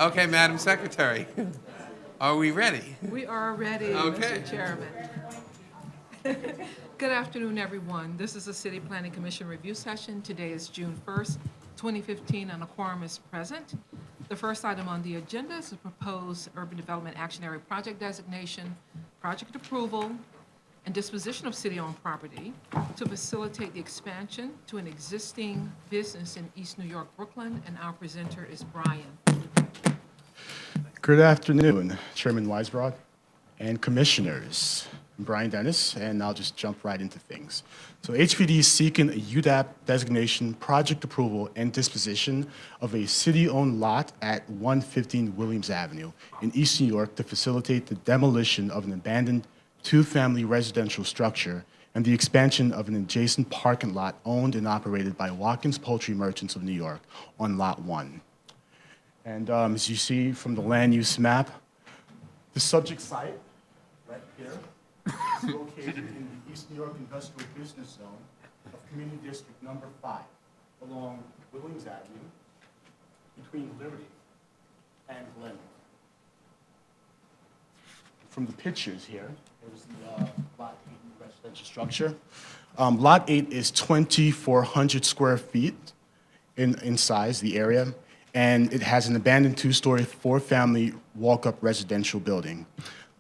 Okay, Madam Secretary, are we ready? We are ready, Okay. Mr. Chairman. Good afternoon, everyone. This is the City Planning Commission Review Session. Today is June 1st, 2015, and a quorum is present. The first item on the agenda is the proposed Urban Development Action Area Project designation, project approval, and disposition of city-owned property to facilitate the expansion to an existing business in East New York, Brooklyn, and our presenter is Brian. Good afternoon, Chairman Weisbrod and Commissioners. I'm Brian Dennis, and I'll just jump right into things. So HPD is seeking a UDAP designation, project approval, and disposition of a city-owned lot at 115 Williams Avenue in East New York to facilitate the demolition of an abandoned two-family residential structure and the expansion of an adjacent parking lot owned and operated by Watkins Poultry Merchants of New York on Lot 1. And as you see from the land use map, the subject site, right here, is located in the East New York Industrial Business Zone of Community District Number 5, along Williams Avenue, between Liberty and Glenmore. From the pictures here, there's the Lot 8 residential structure. Lot 8 is 2,400 square feet in size, the area, and it has an abandoned two-story, four-family walk-up residential building.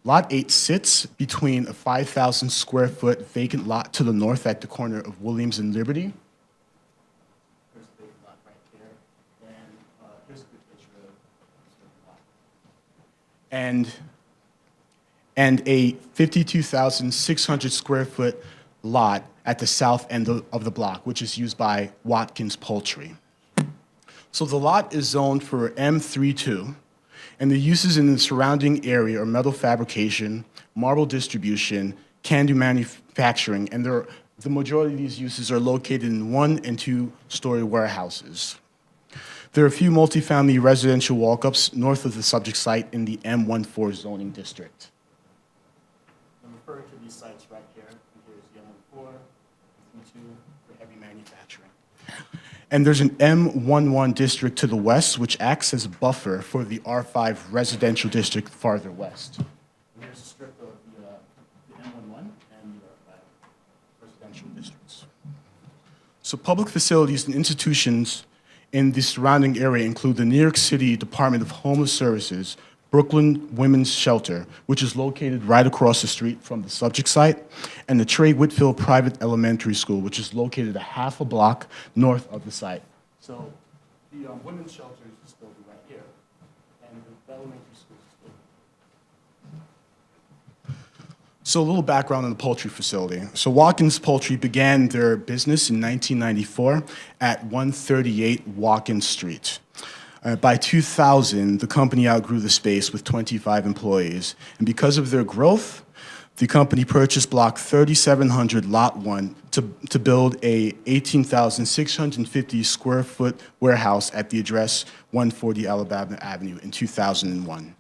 Lot 8 sits between a 5,000 square foot vacant lot to the north at the corner of Williams and Liberty. There's the vacant lot right there, and here's a good picture of this lot. And a 52,600 square foot lot at the south end of the block, which is used by Watkins Poultry. So the lot is zoned for M32, and the uses in the surrounding area are metal fabrication, marble distribution, can-do manufacturing, and the majority of these uses are located in one- and two-story warehouses. There are a few multifamily residential walk-ups north of the subject site in the M14 zoning district. I'm referring to these sites right here. Here's the M14, M2 for heavy manufacturing. And there's an M11 district to the west, which acts as a buffer for the R5 residential district farther west. And here's a strip of the M11 and the R5 residential districts. So public facilities and institutions in the surrounding area include the New York City Department of Homeless Services, Brooklyn Women's Shelter, which is located right across the street from the subject site, and the Trey Whitfield Private Elementary School, which is located a half a block north of the site. So the Women's Shelter is this building right here, and the elementary school is this building. So a little background on the poultry facility. So Watkins Poultry began their business in 1994 at 138 Watkins Street. By 2000, the company outgrew the space with 25 employees. And because of their growth, the company purchased Block 3700, Lot 1, to build a 18,650 square foot warehouse at the address 140 Alabama Avenue in 2001.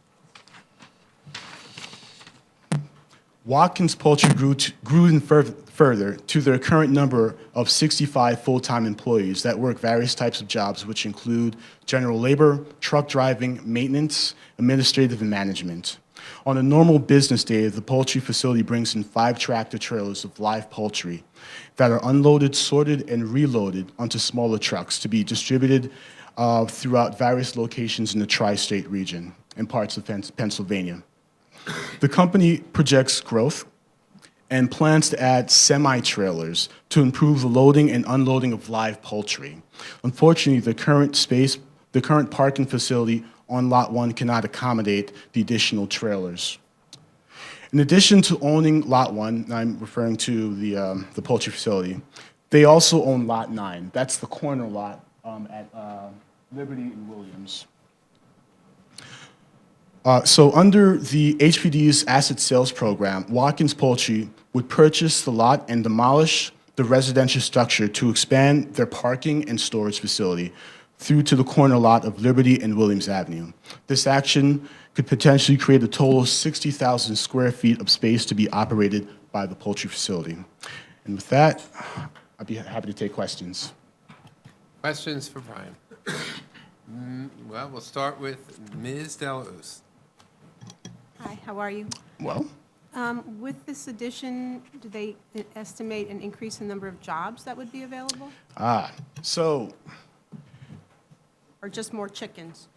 Watkins Poultry grew even further to their current number of 65 full-time employees that work various types of jobs, which include general labor, truck driving, maintenance, administrative, and management. On a normal business day, the poultry facility brings in 5 tractor trailers of live poultry that are unloaded, sorted, and reloaded onto smaller trucks to be distributed throughout various locations in the tri-state region and parts of Pennsylvania. The company projects growth and plans to add semi-trailers to improve the loading and unloading of live poultry. Unfortunately, the current parking facility on Lot 1 cannot accommodate the additional trailers. In addition to owning Lot 1, and I'm referring to the poultry facility, they also own Lot 9. That's the corner lot at Liberty and Williams. So under the HPD's asset sales program, Watkins Poultry would purchase the lot and demolish the residential structure to expand their parking and storage facility through to the corner lot of Liberty and Williams Avenue. This action could potentially create a total of 60,000 square feet of space to be operated by the poultry facility. And with that, I'd be happy to take questions. Questions for Brian? Well, we'll start with Ms. Deluz. Hi, how are you? Well, With this addition, do they estimate an increase in number of jobs that would be available? so Or just more chickens?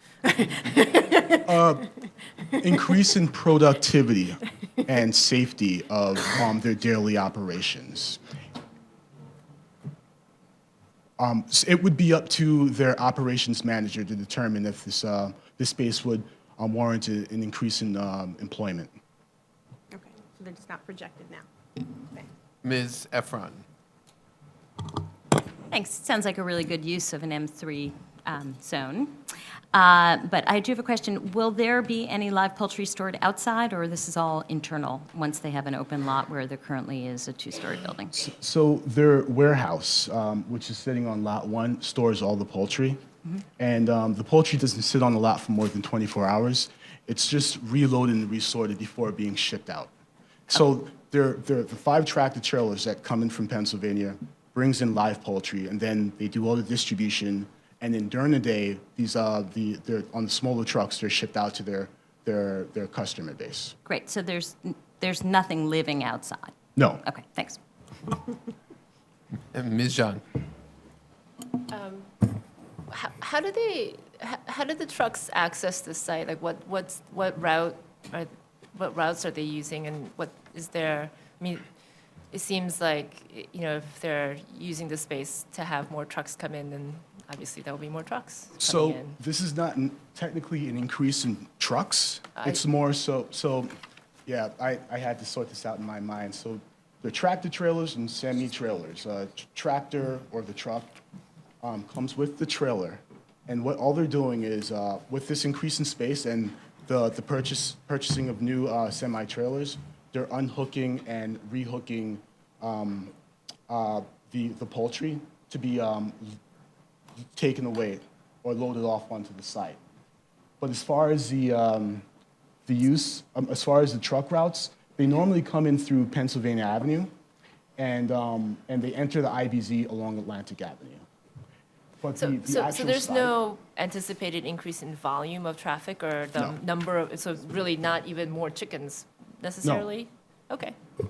increase in productivity and safety of their daily operations. It would be up to their operations manager to determine if this space would warrant an increase in employment. Okay, so they're just not projected now. Okay. Ms. Efron. Thanks. Sounds like a really good use of an M3 zone. But I do have a question. Will there be any live poultry stored outside, or this is all internal once they have an open lot where there currently is a two-story building? So their warehouse, which is sitting on lot 1, stores all the poultry. And the poultry doesn't sit on the lot for more than 24 hours. It's just reloaded and resorted before being shipped out. So they're the 5 tractor trailers that come in from Pennsylvania brings in live poultry, and then they do all the distribution. And then during the day, they're on the smaller trucks, they're shipped out to their customer base. Great. So there's nothing living outside? No. Okay, thanks. And Ms. John. How do the trucks access the site? Like what routes are they using, and what is there? I mean, it seems like if they're using the space to have more trucks come in, then obviously there will be more trucks coming So in. this is not technically an increase in trucks. It's more so, yeah, I had to sort this out in my mind. So the tractor trailers and semi-trailers, tractor or the truck comes with the trailer. And what all they're doing is, with this increase in space and the purchasing of new semi-trailers, they're unhooking and rehooking the poultry to be taken away or loaded off onto the site. But as far as the use, as far as the truck routes, they normally come in through Pennsylvania Avenue, and they enter the IBZ along Atlantic Avenue. But So actual there's site- no anticipated increase in volume of traffic or the No. number of, so it's really not even more chickens necessarily? Okay. All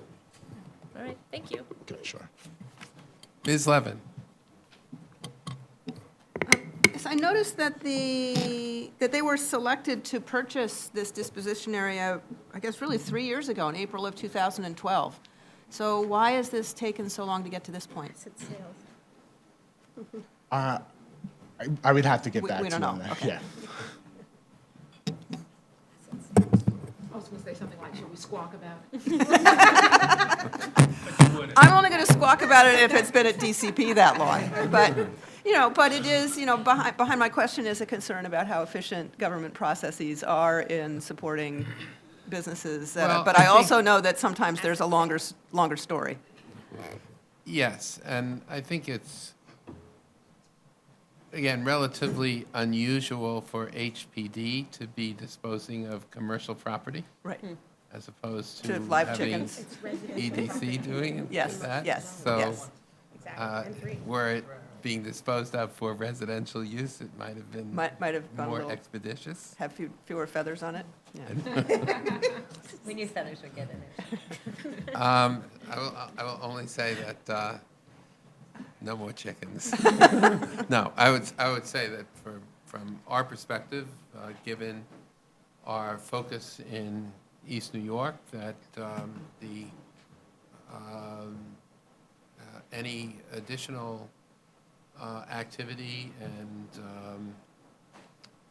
right, thank you. Okay, sure. Ms. Levin. Yes, I noticed that they were selected to purchase this disposition area, I guess really 3 years ago, in April of 2012. So why has this taken so long to get to this point? I would have to get We- back we to don't you on know. that. Okay. Yeah. I was going to say something like, should we squawk about it? I'm only going to squawk about it if it's been at DCP that long. But, but it is, behind my question is a concern about how efficient government processes are in supporting businesses. Well, But I I think- also know that sometimes there's a longer story. Yes, and I think it's, again, relatively unusual for HPD to be disposing of commercial property Right. as opposed To to live having chickens. EDC doing Yes, that. yes, So, yes. were it being disposed of for residential use, it might have been Might have gone a more little, expeditious. have fewer feathers on it. Yeah. We knew feathers would get in it. I will only say that no more chickens. No, I would say that from our perspective, given our focus in East New York, that any additional activity and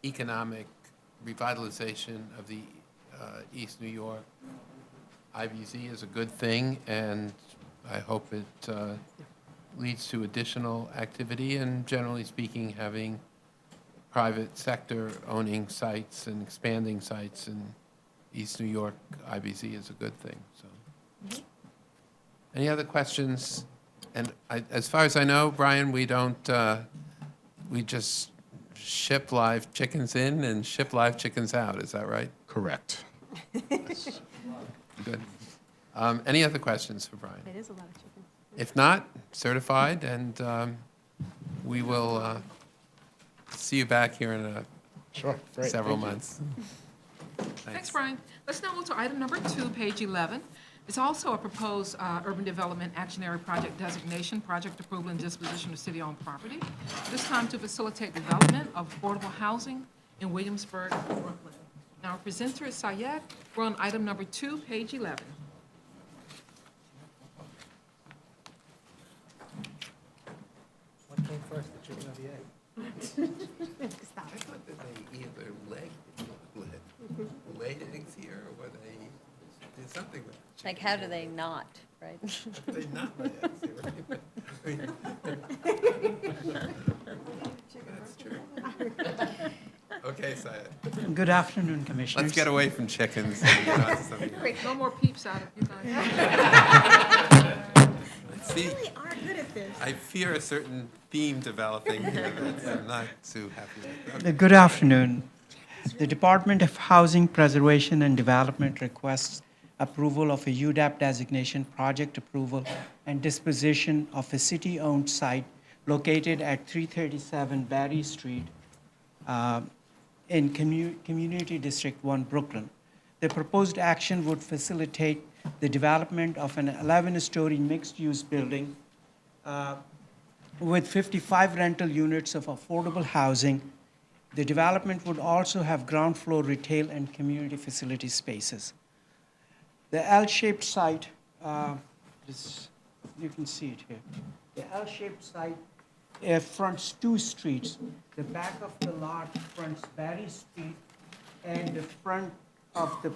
economic revitalization of the East New York IBZ is a good thing, and I hope it leads to additional activity, and generally speaking, having private sector owning sites and expanding sites in East New York IBZ is a good thing, so. Any other questions? And as far as I know, Brian, we don't, we just ship live chickens in and ship live chickens out, is that right? Correct. Good. Any other questions for Brian? It is a lot of chickens. If not, certified, and we will see you back here in Sure, great. several Thank you. months. Thanks, Brian. Let's now move to item number 2, page 11. It's also a proposed urban development action area project designation, project approval and disposition of city-owned property, this time to facilitate development of affordable housing in Williamsburg, Brooklyn. Now, our presenter is Syed. We're on item number 2, page 11. What came first, the chicken or the egg? I thought that they either laid eggs here or they did something with it. Like, how do they not, right? They not lay eggs here, right? I mean, that's true. Okay, Syed. Good afternoon, Commissioners. Let's get away from chickens and get on to something else. No more peeps out of you guys. See, I fear a certain theme developing here that I'm not too happy with. Okay. Good afternoon. The Department of Housing Preservation and Development requests approval of a UDAP designation, project approval, and disposition of a city-owned site located at 337 Barry Street in Community District 1, Brooklyn. The proposed action would facilitate the development of an 11-story mixed-use building with 55 rental units of affordable housing. The development would also have ground floor retail and community facility spaces. The L-shaped site, you can see it here. The L-shaped site fronts 2 streets. The back of the lot fronts Barry Street, and the front of the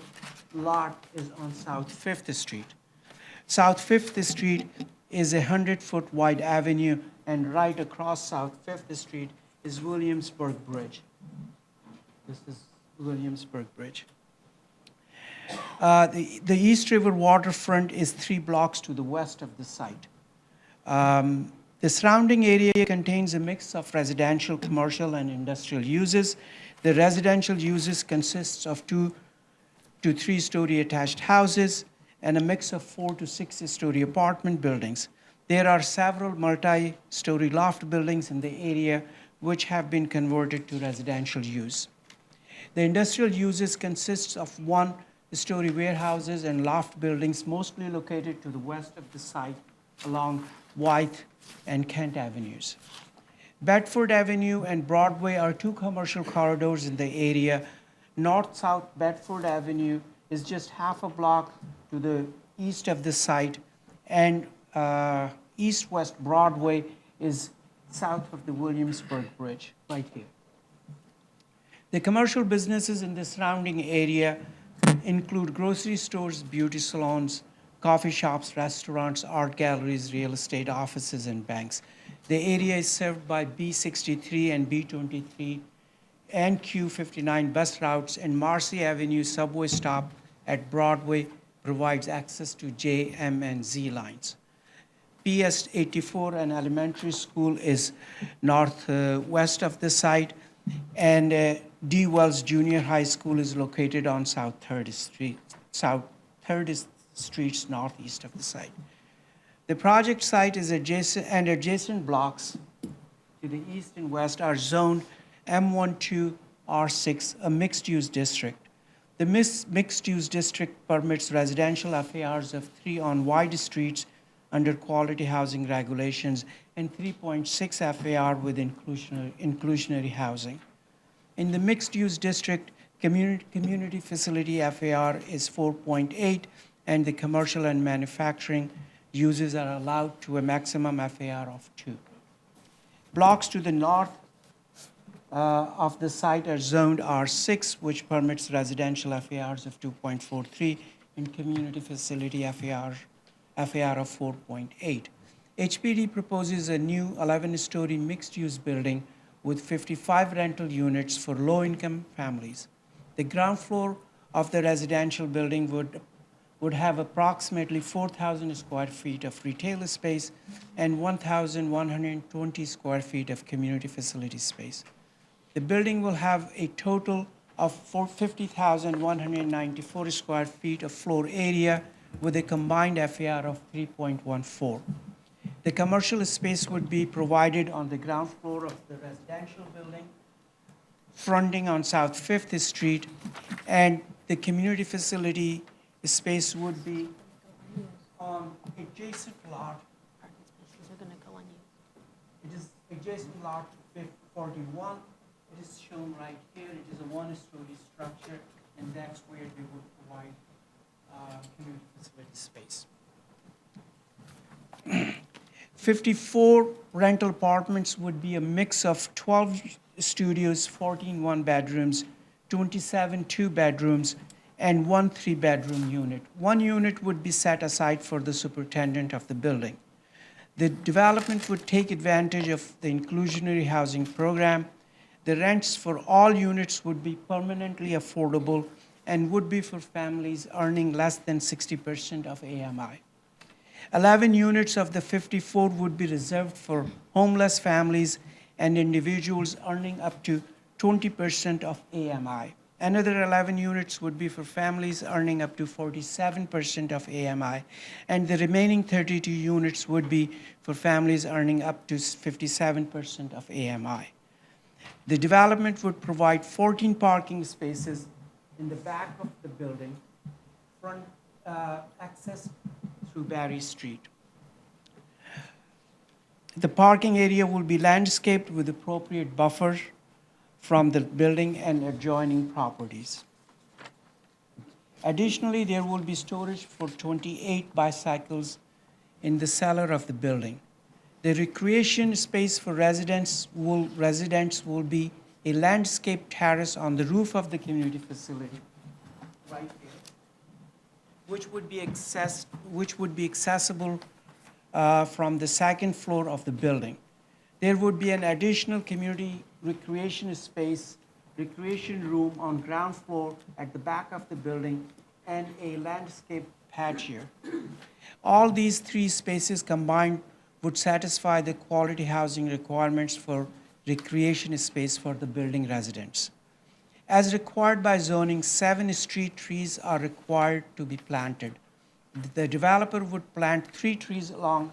lot is on South 5th Street. South 5th Street is a 100-foot wide avenue, and right across South 5th Street is Williamsburg Bridge. This is Williamsburg Bridge. The East River waterfront is 3 blocks to the west of the site. The surrounding area contains a mix of residential, commercial, and industrial uses. The residential uses consists of 2 to 3-story attached houses and a mix of 4 to 6-story apartment buildings. There are several multi-story loft buildings in the area which have been converted to residential use. The industrial uses consists of 1-story warehouses and loft buildings, mostly located to the west of the site along Wythe and Kent Avenues. Bedford Avenue and Broadway are 2 commercial corridors in the area. North-south Bedford Avenue is just half a block to the east of the site, and east-west Broadway is south of the Williamsburg Bridge, right here. The commercial businesses in the surrounding area include grocery stores, beauty salons, coffee shops, restaurants, art galleries, real estate offices, and banks. The area is served by B63 and B23 and Q59 bus routes, and Marcy Avenue subway stop at Broadway provides access to J, M, and Z lines. PS 84, an elementary school, is northwest of the site, and D. Wells Junior High School is located on South 30th Street northeast of the site. The project site is adjacent blocks to the east and west are zoned M12 R6, a mixed-use district. The mixed-use district permits residential FARs of 3 on wide streets under quality housing regulations and 3.6 FAR with inclusionary housing. In the mixed-use district, community facility FAR is 4.8, and the commercial and manufacturing uses are allowed to a maximum FAR of 2. Blocks to the north of the site are zoned R6, which permits residential FARs of 2.43 and community facility FAR of 4.8. HPD proposes a new 11-story mixed-use building with 55 rental units for low-income families. The ground floor of the residential building would have approximately 4,000 square feet of retail space and 1,120 square feet of community facility space. The building will have a total of 50,194 square feet of floor area with a combined FAR of 3.14. The commercial space would be provided on the ground floor of the residential building fronting on South Fifth Street, and the community facility space would be on adjacent lot. It is adjacent lot to 41. It is shown right here. It is a one-story structure, and that's where they would provide community facility space. 54 rental apartments would be a mix of 12 studios, 14 one-bedrooms, 27 two-bedrooms, and 1 3-bedroom unit. One unit would be set aside for the superintendent of the building. The development would take advantage of the inclusionary housing program. The rents for all units would be permanently affordable and would be for families earning less than 60% of AMI. 11 units of the 54 would be reserved for homeless families and individuals earning up to 20% of AMI. Another 11 units would be for families earning up to 47% of AMI, and the remaining 32 units would be for families earning up to 57% of AMI. The development would provide 14 parking spaces in the back of the building, front access through Barry Street. The parking area will be landscaped with appropriate buffers from the building and adjoining properties. Additionally, there will be storage for 28 bicycles in the cellar of the building. The recreation space for residents will be a landscape terrace on the roof of the community facility, right here, which would be accessible from the second floor of the building. There would be an additional community recreation space, recreation room on ground floor at the back of the building, and a landscape patio. All these 3 spaces combined would satisfy the quality housing requirements for recreation space for the building residents. As required by zoning, 7 street trees are required to be planted. The developer would plant 3 trees along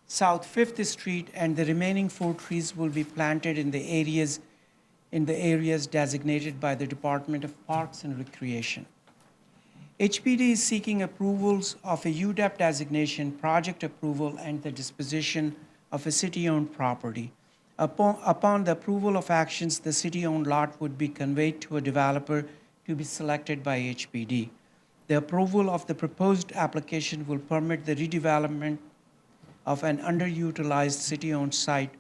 South 5th Street, and the remaining 4 trees will be planted in the areas designated by the Department of Parks and Recreation. HPD is seeking approvals of a UDEP designation, project approval, and the disposition of a city-owned property. Upon the approval of actions, the city-owned lot would be conveyed to a developer to be selected by HPD. The approval of the proposed application will permit the redevelopment of an underutilized city-owned site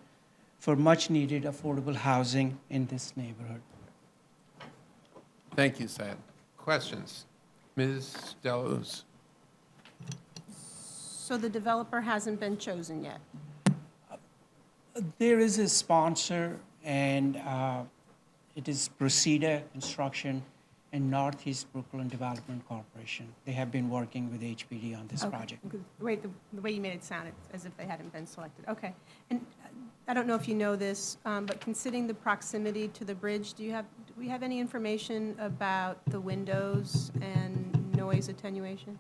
for much-needed affordable housing in this neighborhood. Thank you, Syed. Questions? Ms. Deluz? So the developer hasn't been chosen yet? There is a sponsor, and it is Proceda Construction and Northeast Brooklyn Development Corporation. They have been working with HPD on this project. Good. Wait, the way you made it sound as if they hadn't been selected. Okay. And I don't know if you know this, but considering the proximity to the bridge, do we have any information about the windows and noise attenuation?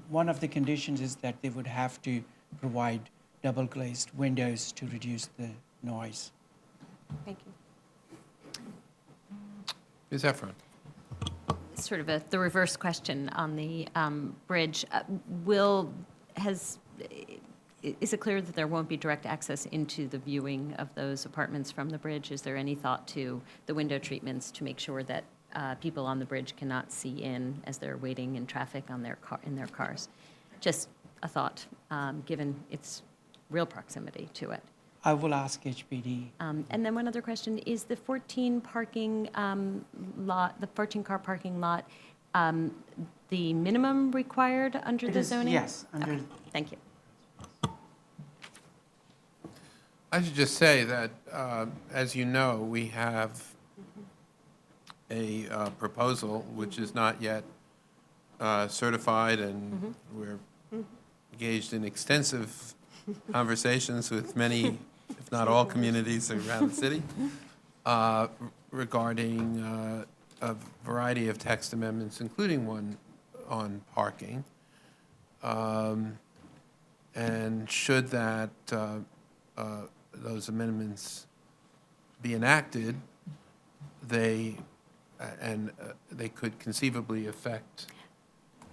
One of the conditions is that they would have to provide double-glazed windows to reduce the noise. Thank you. Ms. Efron? Sort of the reverse question on the bridge. Is it clear that there won't be direct access into the viewing of those apartments from the bridge? Is there any thought to the window treatments to make sure that people on the bridge cannot see in as they're waiting in traffic on in their cars? Just a thought, given its real proximity to it. I will ask HPD. And then one other question, is the 14 parking lot, the 14-car parking lot, the minimum required under the zoning? Yes. Okay, thank you. I should just say that, as you know, we have a proposal which is not yet certified, and we're engaged in extensive conversations with many, if not all, communities around the city regarding a variety of text amendments, including one on parking. And should that those amendments be enacted, they could conceivably affect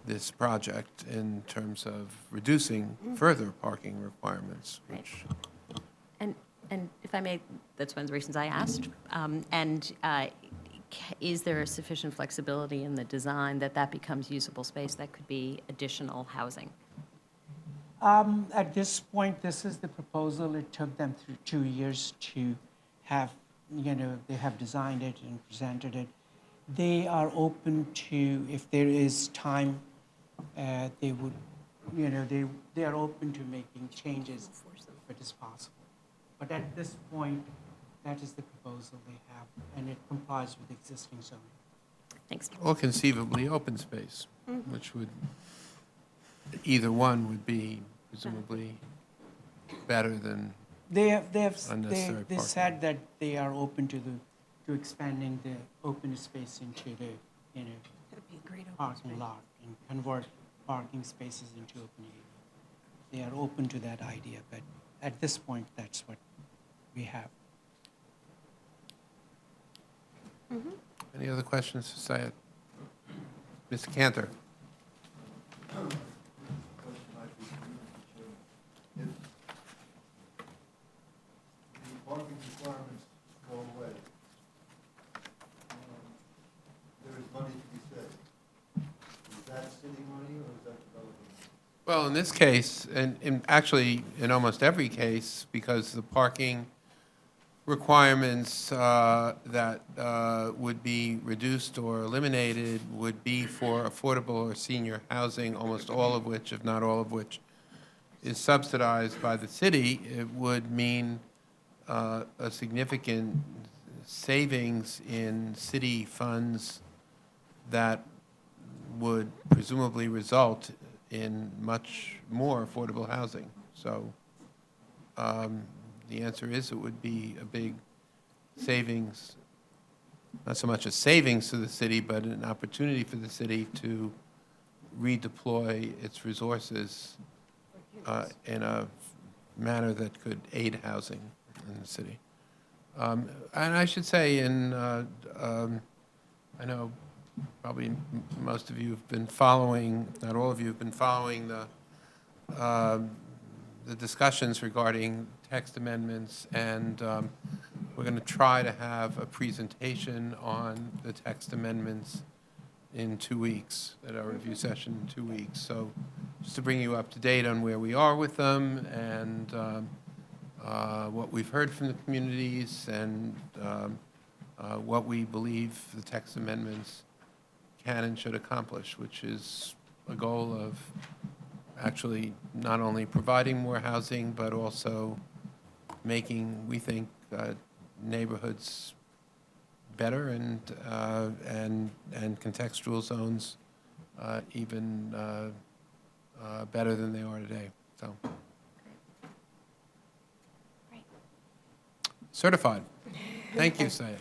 this project in terms of reducing further parking requirements, which, And if I may, that's one of the reasons I asked. Is there sufficient flexibility in the design that becomes usable space that could be additional housing? At this point, this is the proposal. It took them through 2 years to have, they have designed it and presented it. They are open to, if there is time, they would, they are open to making changes if it is possible. But at this point, that is the proposal they have, and it complies with existing zoning. Thanks. or conceivably open space, which would, either one would be presumably better than, They Unnecessary said that they are open to expanding the open space into the, That'd be a great open parking space. lot and convert parking spaces into open area. They are open to that idea, but at this point, that's what we have. any other questions for Syed? Mr. Cantor? The parking requirements go away. There is money to be saved. Is that city money or is that development? Well, in this case, and actually in almost every case, because the parking requirements that would be reduced or eliminated would be for affordable or senior housing, almost all of which, if not all of which, is subsidized by the city, it would mean a significant savings in city funds that would presumably result in much more affordable housing. So the answer is it would be a big savings, not so much a savings to the city, but an opportunity for the city to redeploy its resources in a manner that could aid housing in the city. And I should say, I know probably most of you have been following, not all of you have been following the discussions regarding text amendments, and we're going to try to have a presentation on the text amendments in 2 weeks, at our review session in 2 weeks. So just to bring you up to date on where we are with them and what we've heard from the communities and what we believe the text amendments can and should accomplish, which is a goal of actually not only providing more housing, but also making, we think, neighborhoods better and contextual zones even better than they are today. So, certified. Thank you, Syed.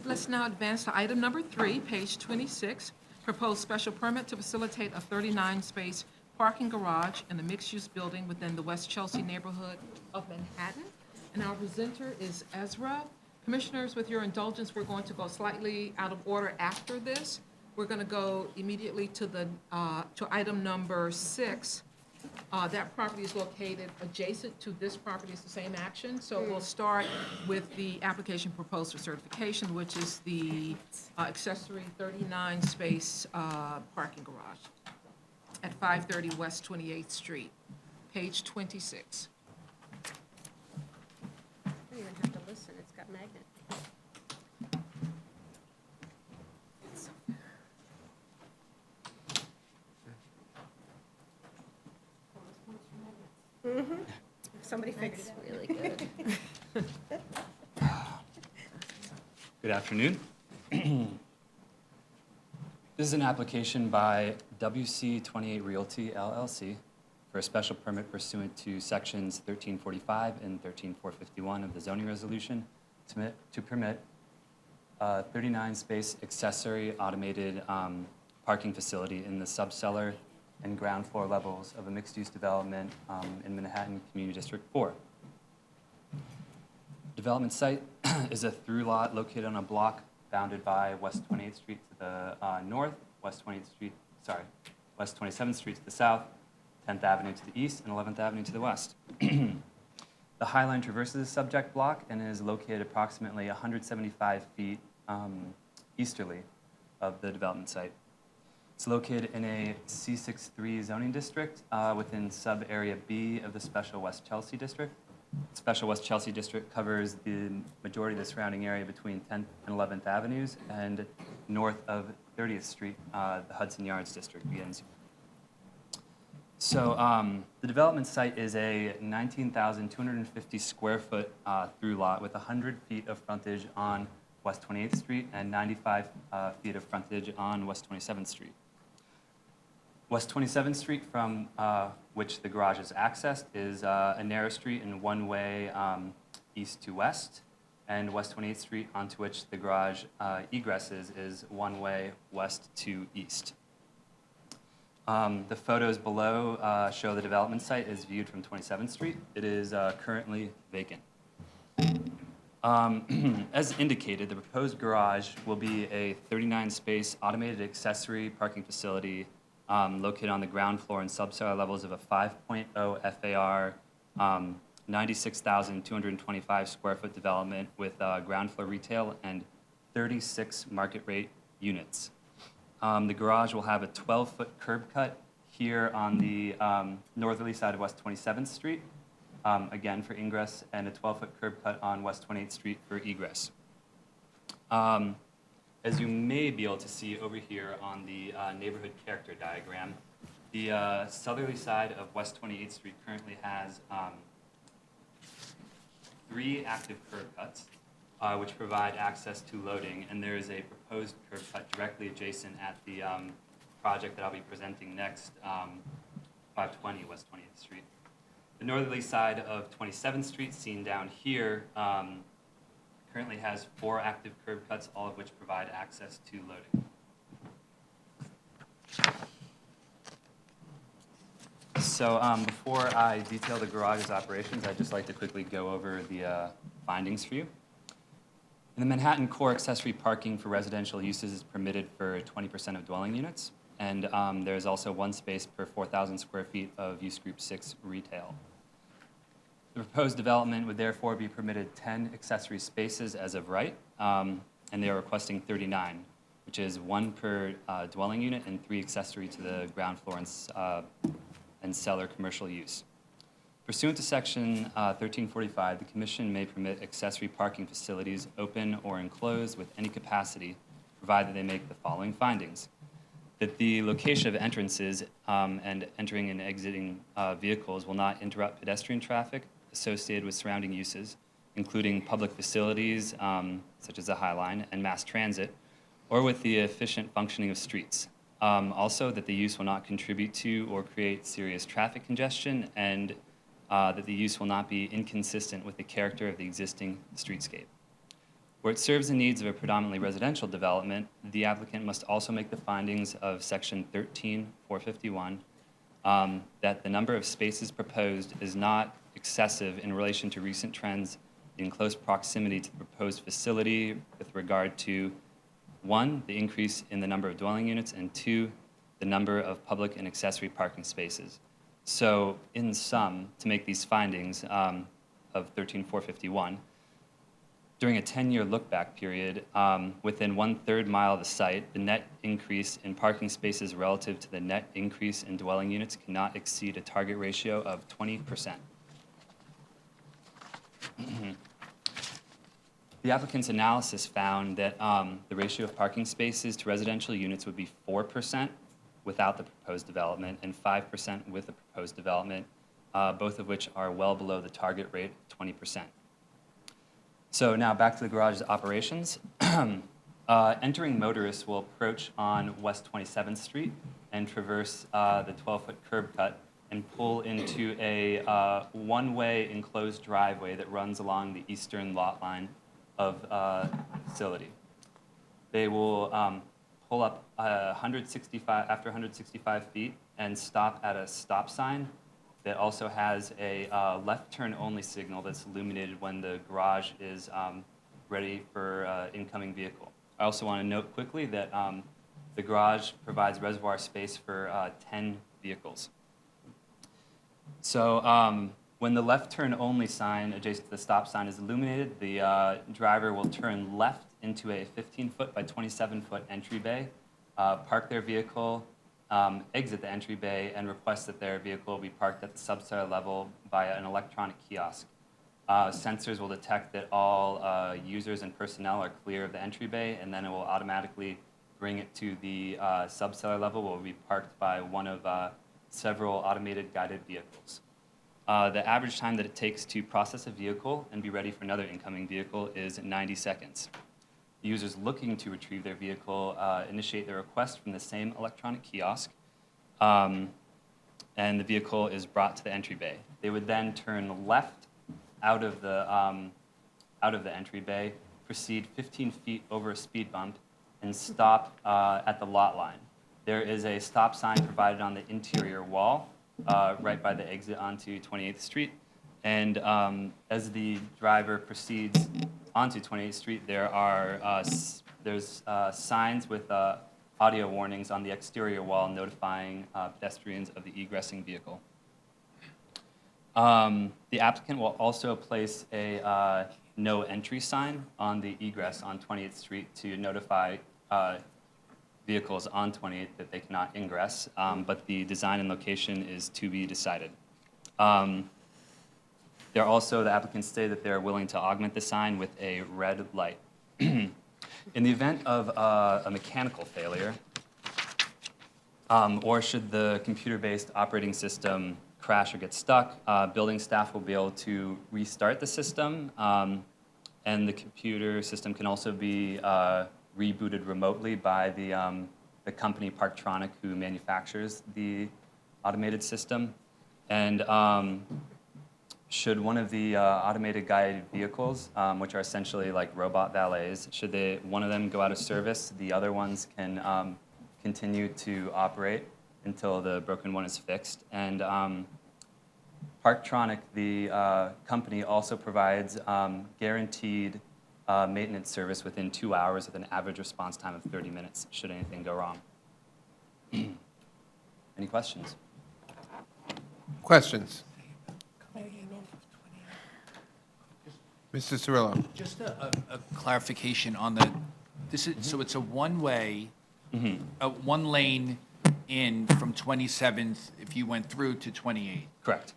Let's now advance to item number 3, page 26, proposed special permit to facilitate a 39-space parking garage in a mixed-use building within the West Chelsea neighborhood of Manhattan. And our presenter is Ezra. Commissioners, with your indulgence, we're going to go slightly out of order after this. We're going to go immediately to to item number 6. That property is located adjacent to this property. It's the same action. So we'll start with the application proposed for certification, which is the accessory 39-space parking garage at 530 West 28th Street, page 26. I don't even have to listen, it's got magnet. If somebody fixes It's really good. Good afternoon. This is an application by WC28 Realty LLC for a special permit pursuant to sections 1345 and 13451 of the zoning resolution to permit a 39-space accessory automated parking facility in the subcellar and ground floor levels of a mixed-use development in Manhattan Community District 4. Development site is a through lot located on a block bounded by West 28th Street to the north, West 27th Street to the south, 10th Avenue to the east, and 11th Avenue to the west. The High Line traverses the subject block and is located approximately 175 feet easterly of the development site. It's located in a C63 zoning district within sub-area B of the Special West Chelsea District. Special West Chelsea District covers the majority of the surrounding area between 10th and 11th Avenues and north of 30th Street, the Hudson Yards District begins. So the development site is a 19,250 square foot through lot with 100 feet of frontage on West 28th Street and 95 feet of frontage on West 27th Street. West 27th Street, from which the garage is accessed, is a narrow street and one-way east to west, and West 28th Street, onto which the garage egresses, is one-way west to east. The photos below show the development site is viewed from 27th Street. It is currently vacant. As indicated, the proposed garage will be a 39-space automated accessory parking facility located on the ground floor and subsoil levels of a 5.0 FAR, 96,225 square foot development with ground floor retail and 36 market rate units. The garage will have a 12-foot curb cut here on the northerly side of West 27th Street, again for ingress, and a 12-foot curb cut on West 28th Street for egress. As you may be able to see over here on the neighborhood character diagram, the southerly side of West 28th Street currently has 3 active curb cuts, which provide access to loading, and there is a proposed curb cut directly adjacent at the project that I'll be presenting next, 520 West 20th Street. The northerly side of 27th Street, seen down here, currently has 4 active curb cuts, all of which provide access to loading. So before I detail the garage's operations, I'd just like to quickly go over the findings for you. In the Manhattan core, accessory parking for residential uses is permitted for 20% of dwelling units, and there is also 1 space per 4,000 square feet of use group 6 retail. The proposed development would therefore be permitted 10 accessory spaces as of right, and they are requesting 39, which is 1 per dwelling unit and 3 accessory to the ground floor and cellar commercial use. Pursuant to Section 1345, the Commission may permit accessory parking facilities open or enclosed with any capacity, provided they make the following findings: that the location of entrances and entering and exiting vehicles will not interrupt pedestrian traffic associated with surrounding uses, including public facilities such as the High Line and mass transit, or with the efficient functioning of streets. Also, that the use will not contribute to or create serious traffic congestion, and that the use will not be inconsistent with the character of the existing streetscape. Where it serves the needs of a predominantly residential development, the applicant must also make the findings of Section 13451 that the number of spaces proposed is not excessive in relation to recent trends in close proximity to the proposed facility with regard to 1, the increase in the number of dwelling units, and 2, the number of public and accessory parking spaces. So in sum, to make these findings of 13451, during a 10-year look-back period, within 1/3 mile of the site, the net increase in parking spaces relative to the net increase in dwelling units cannot exceed a target ratio of 20%. The applicant's analysis found that the ratio of parking spaces to residential units would be 4% without the proposed development and 5% with the proposed development, both of which are well below the target rate of 20%. So now back to the garage's operations. Entering motorists will approach on West 27th Street and traverse the 12-foot curb cut and pull into a one-way enclosed driveway that runs along the eastern lot line of the facility. They will pull up after 165 feet and stop at a stop sign that also has a left turn only signal that's illuminated when the garage is ready for incoming vehicle. I also want to note quickly that the garage provides reservoir space for 10 vehicles. So when the left turn only sign adjacent to the stop sign is illuminated, the driver will turn left into a 15-foot by 27-foot entry bay, park their vehicle, exit the entry bay, and request that their vehicle be parked at the subcellar level via an electronic kiosk. Sensors will detect that all users and personnel are clear of the entry bay, and then it will automatically bring it to the subcellar level, where it will be parked by one of several automated guided vehicles. The average time that it takes to process a vehicle and be ready for another incoming vehicle is 90 seconds. The users looking to retrieve their vehicle initiate their request from the same electronic kiosk, and the vehicle is brought to the entry bay. They would then turn left out of the entry bay, proceed 15 feet over a speed bump, and stop at the lot line. There is a stop sign provided on the interior wall, right by the exit onto 28th Street. And as the driver proceeds onto 28th Street, there's signs with audio warnings on the exterior wall notifying pedestrians of the egressing vehicle. The applicant will also place a no entry sign on the egress on 28th Street to notify vehicles on 28th that they cannot ingress, but the design and location is to be decided. The applicants say that they're willing to augment the sign with a red light. In the event of a mechanical failure, or should the computer-based operating system crash or get stuck, building staff will be able to restart the system, and the computer system can also be rebooted remotely by the company Parktronic, who manufactures the automated system. And should one of the automated guided vehicles, which are essentially like robot valets, should one of them go out of service, the other ones can continue to operate until the broken one is fixed. And Parktronic, the company, also provides guaranteed maintenance service within 2 hours with an average response time of 30 minutes, should anything go wrong. Any questions? Questions? Mr. Cirillo? Just a clarification on so it's a one-way, one lane in from 27th if you went through to 28th. Correct.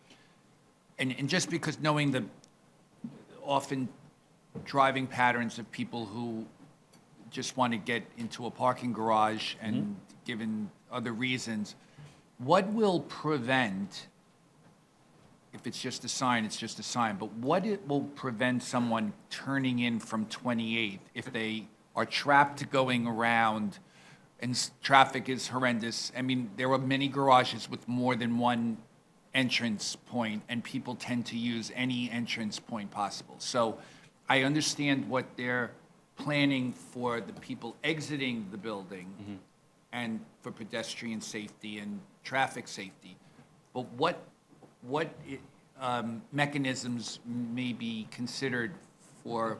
And just because knowing the often driving patterns of people who just want to get into a parking garage and given other reasons, what will prevent, if it's just a sign, it's just a sign, but what it will prevent someone turning in from 28th if they are trapped going around and traffic is horrendous? I mean, there are many garages with more than one entrance point, and people tend to use any entrance point possible. So I understand what they're planning for the people exiting the building and for pedestrian safety and traffic safety. But what mechanisms may be considered for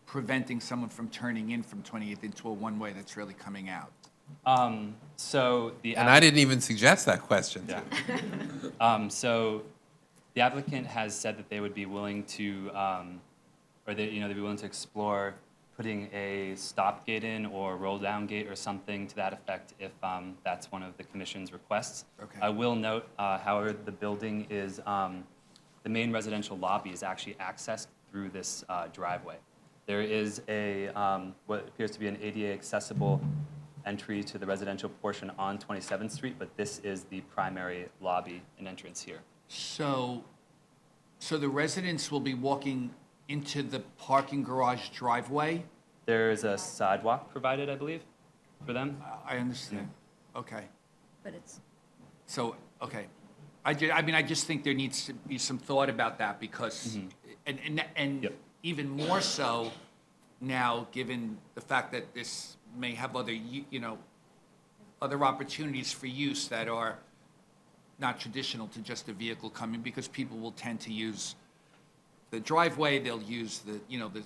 preventing someone from turning in from 28th into a one-way that's really coming out? And I didn't even suggest that question. Yeah. So the applicant has said that they would be willing to, they'd be willing to explore putting a stop gate in or roll down gate or something to that effect if that's one of the commission's requests. Okay. I will note, however, the building is, the main residential lobby is actually accessed through this driveway. There is what appears to be an ADA accessible entry to the residential portion on 27th Street, but this is the primary lobby and entrance here. So the residents will be walking into the parking garage driveway? There is a sidewalk provided, I believe, for them. I understand. Okay. But it's, So, okay. I just think there needs to be some thought about that because, and Yep. even more so now, given the fact that this may have other, other opportunities for use that are not traditional to just a vehicle coming, because people will tend to use the driveway, they'll use the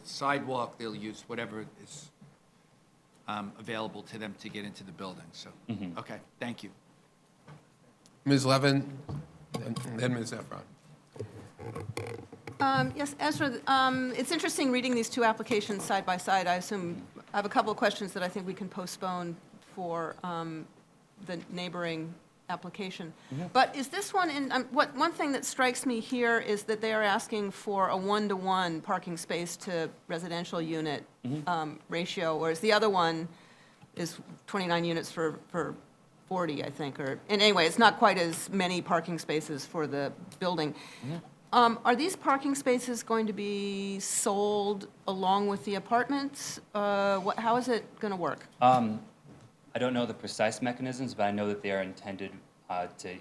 sidewalk, they'll use whatever is available to them to get into the building, so, okay, thank you. Ms. Levin, and then Ms. Efron. Yes, Ezra, it's interesting reading these two applications side by side. I have a couple of questions that I think we can postpone for the neighboring application. But is this one one thing that strikes me here is that they are asking for a 1-to-1 parking space to residential unit ratio, whereas the other one is 29 units for 40, I think, and anyway, it's not quite as many parking spaces for the building. Are these parking spaces going to be sold along with the apartments? How is it going to work? I don't know the precise mechanisms, but I know that they are intended to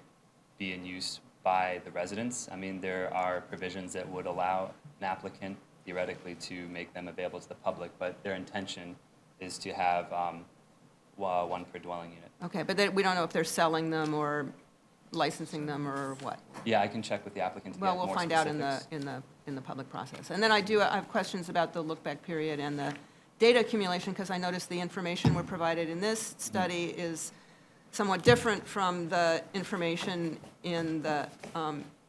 be in use by the residents. I mean, there are provisions that would allow an applicant theoretically to make them available to the public, but their intention is to have one per dwelling unit. Okay, but we don't know if they're selling them or licensing them or what? Yeah, I can check with the applicant to get Well, more we'll find out specifics. in the public process. And then I have questions about the look-back period and the data accumulation, because I noticed the information we're provided in this study is somewhat different from the information in the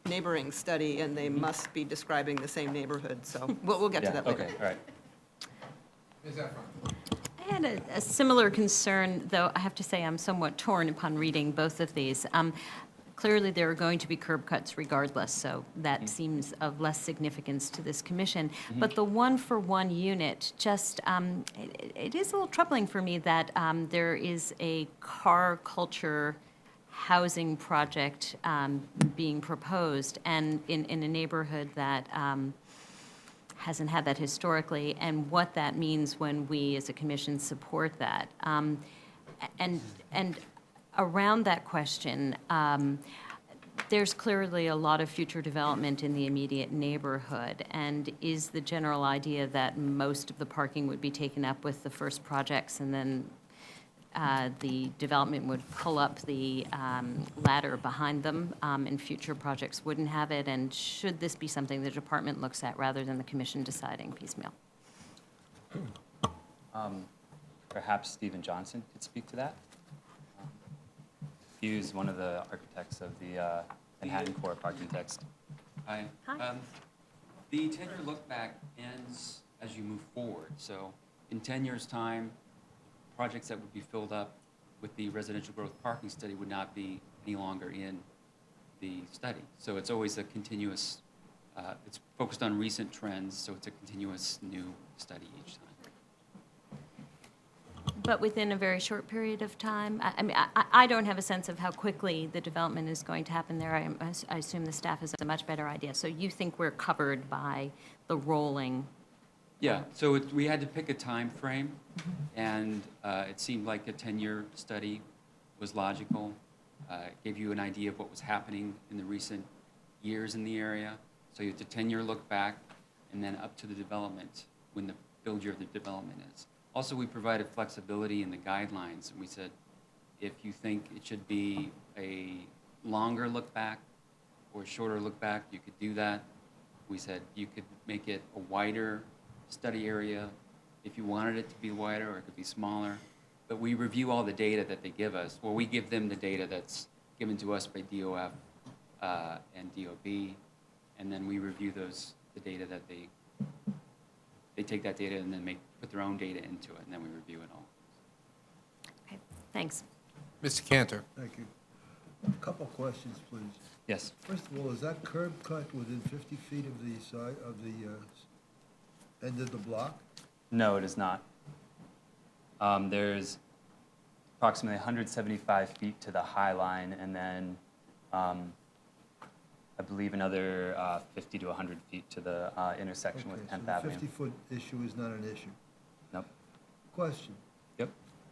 neighboring study, and they must be describing the same neighborhood, so we'll get to that later. Okay, all right. Ms. Efron. I had a similar concern, though I have to say I'm somewhat torn upon reading both of these. Clearly, there are going to be curb cuts regardless, so that seems of less significance to this commission. But the 1-for-1 unit, just, it is a little troubling for me that there is a car culture housing project being proposed, and in a neighborhood that hasn't had that historically, and what that means when we as a commission support that. And around that question, there's clearly a lot of future development in the immediate neighborhood, and is the general idea that most of the parking would be taken up with the first projects, and then the development would pull up the ladder behind them, and future projects wouldn't have it? And should this be something the department looks at rather than the commission deciding piecemeal? Perhaps Stephen Johnson could speak to that. He was one of the architects of the Manhattan Core parking text. Hi. Hi. The 10-year look back ends as you move forward. So in 10 years' time, projects that would be filled up with the residential growth parking study would not be any longer in the study. So it's always a continuous, it's focused on recent trends, so it's a continuous new study each time. But within a very short period of time? I mean, I don't have a sense of how quickly the development is going to happen there. I assume the staff has a much better idea. So you think we're covered by the rolling? Yeah, so we had to pick a time frame, and it seemed like a 10-year study was logical. It gave you an idea of what was happening in the recent years in the area. So you have the 10-year look back, and then up to the development, when the build year of the development is. Also, we provided flexibility in the guidelines, and we said, if you think it should be a longer look back or a shorter look back, you could do that. We said you could make it a wider study area if you wanted it to be wider, or it could be smaller. But we review all the data that they give us. Well, we give them the data that's given to us by DOF and DOB, and then we review the data that they take that data and then put their own data into it, and then we review it all. Okay, thanks. Mr. Cantor. Thank you. A couple questions, please. Yes. First of all, is that curb cut within 50 feet of the side of the end of the block? No, it is not. There's approximately 175 feet to the High Line, and then I believe another 50 to 100 feet to the intersection with 10th Okay, so Avenue. the 50-foot issue is not an issue. Nope. Question. Yep.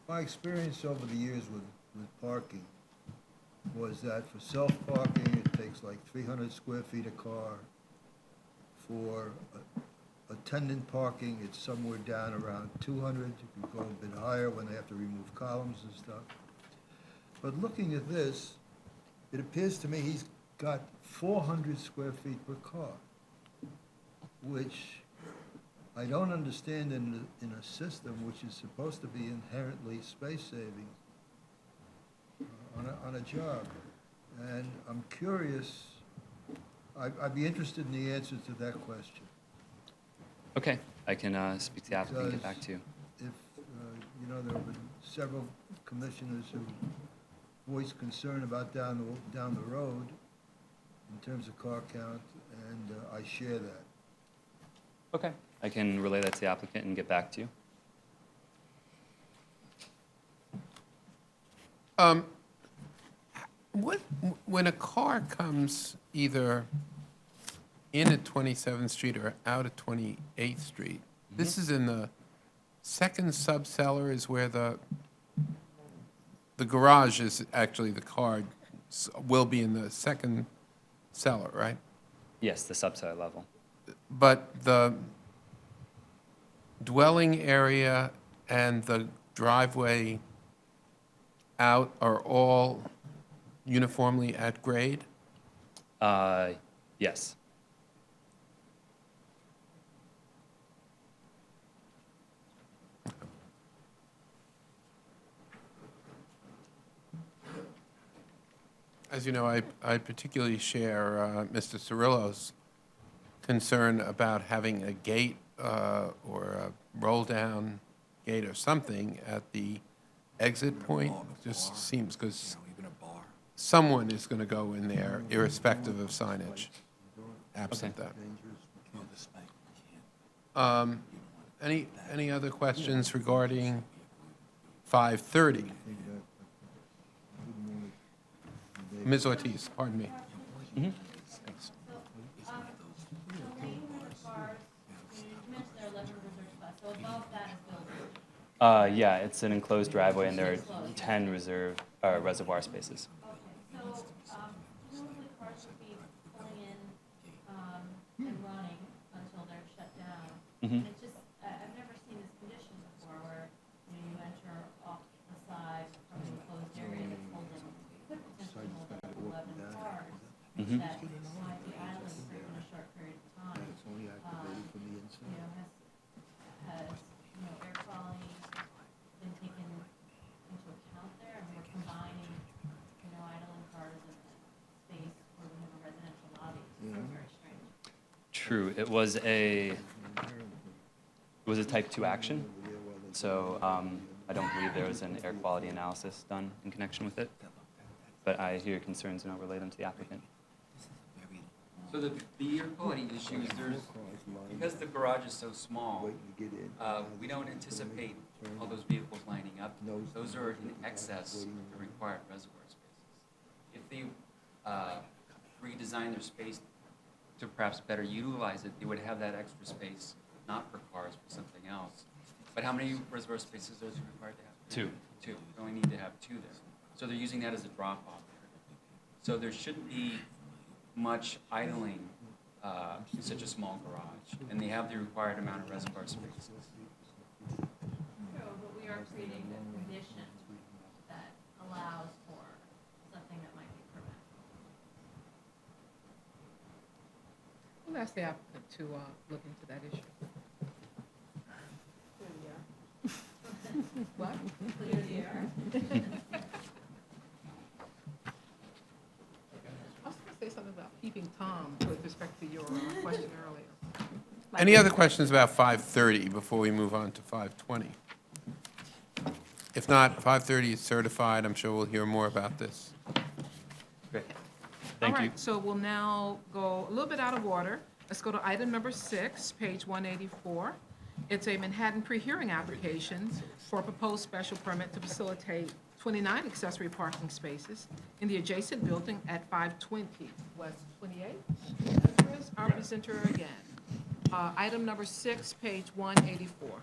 My experience over the years with parking was that for self-parking, it takes like 300 square feet a car. For attendant parking, it's somewhere down around 200. You can go a bit higher when they have to remove columns and stuff. But looking at this, it appears to me he's got 400 square feet per car, which I don't understand in a system which is supposed to be inherently space-saving on a job. And I'm curious, I'd be interested in the answer to that question. Okay, I can speak to the applicant and get back to you. If, there have been several commissioners who voiced concern about down the road in terms of car count, and I share that. Okay, I can relay that to the applicant and get back to you. When a car comes either in at 27th Street or out at 28th Street, this is in the second subcellar is where the garage is actually the car will be in the second cellar, right? Yes, the subcellar level. But the dwelling area and the driveway out are all uniformly at grade? Yes. As you know, I particularly share Mr. Cirillo's concern about having a gate or a roll-down gate or something at the exit point. Just seems, because someone is going to go in there irrespective of signage, absent that. Any other questions regarding 530? Ms. Ortiz, pardon me. Thanks. Yeah, it's an enclosed driveway, and there are 10 reservoir spaces. Presumably cars would be pulling in and running until they're shut down. And it's just, I've never seen this condition before where, you enter off the side from an enclosed area that's holding, could potentially hold up to 11 cars that might be idling for even a short period of time. Has air quality been taken into account there? And we're combining, idling cars in a space where we have a residential lobby. It's very strange. True. It was a type 2 action, so I don't believe there was an air quality analysis done in connection with it. But I hear your concerns, and I'll relay them to the applicant. So the air quality issue is because the garage is so small, we don't anticipate all those vehicles lining up. Those are in excess of the required reservoir spaces. If they redesign their space to perhaps better utilize it, they would have that extra space, not for cars, but something else. But how many reservoir spaces are required to have? Two. They only need to have 2 there. So they're using that as a drop-off. So there shouldn't be much idling in such a small garage, and they have the required amount of reservoir spaces. True, but we are creating a condition that allows for something that might be preventable. We'll ask the applicant to look into that issue. What? Clear the air. I was going to say something about peeping Tom with respect to your question earlier. Any other questions about 530 before we move on to 520? If not, 530 is certified. I'm sure we'll hear more about this. Great. Thank All you. right, so we'll now go a little bit out of order. Let's go to item number 6, page 184. It's a Manhattan pre-hearing application for a proposed special permit to facilitate 29 accessory parking spaces in the adjacent building at 520 West 28th. Here's our presenter again. Item number 6, page 184.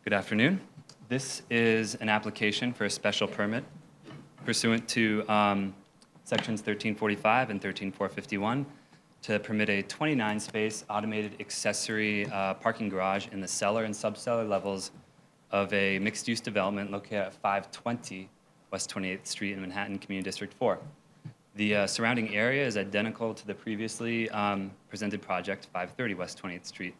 Good afternoon. This is an application for a special permit pursuant to Sections 1345 and 13451 to permit a 29-space automated accessory parking garage in the cellar and subcellar levels of a mixed-use development located at 520 West 28th Street in Manhattan Community District 4. The surrounding area is identical to the previously presented project, 530 West 28th Street.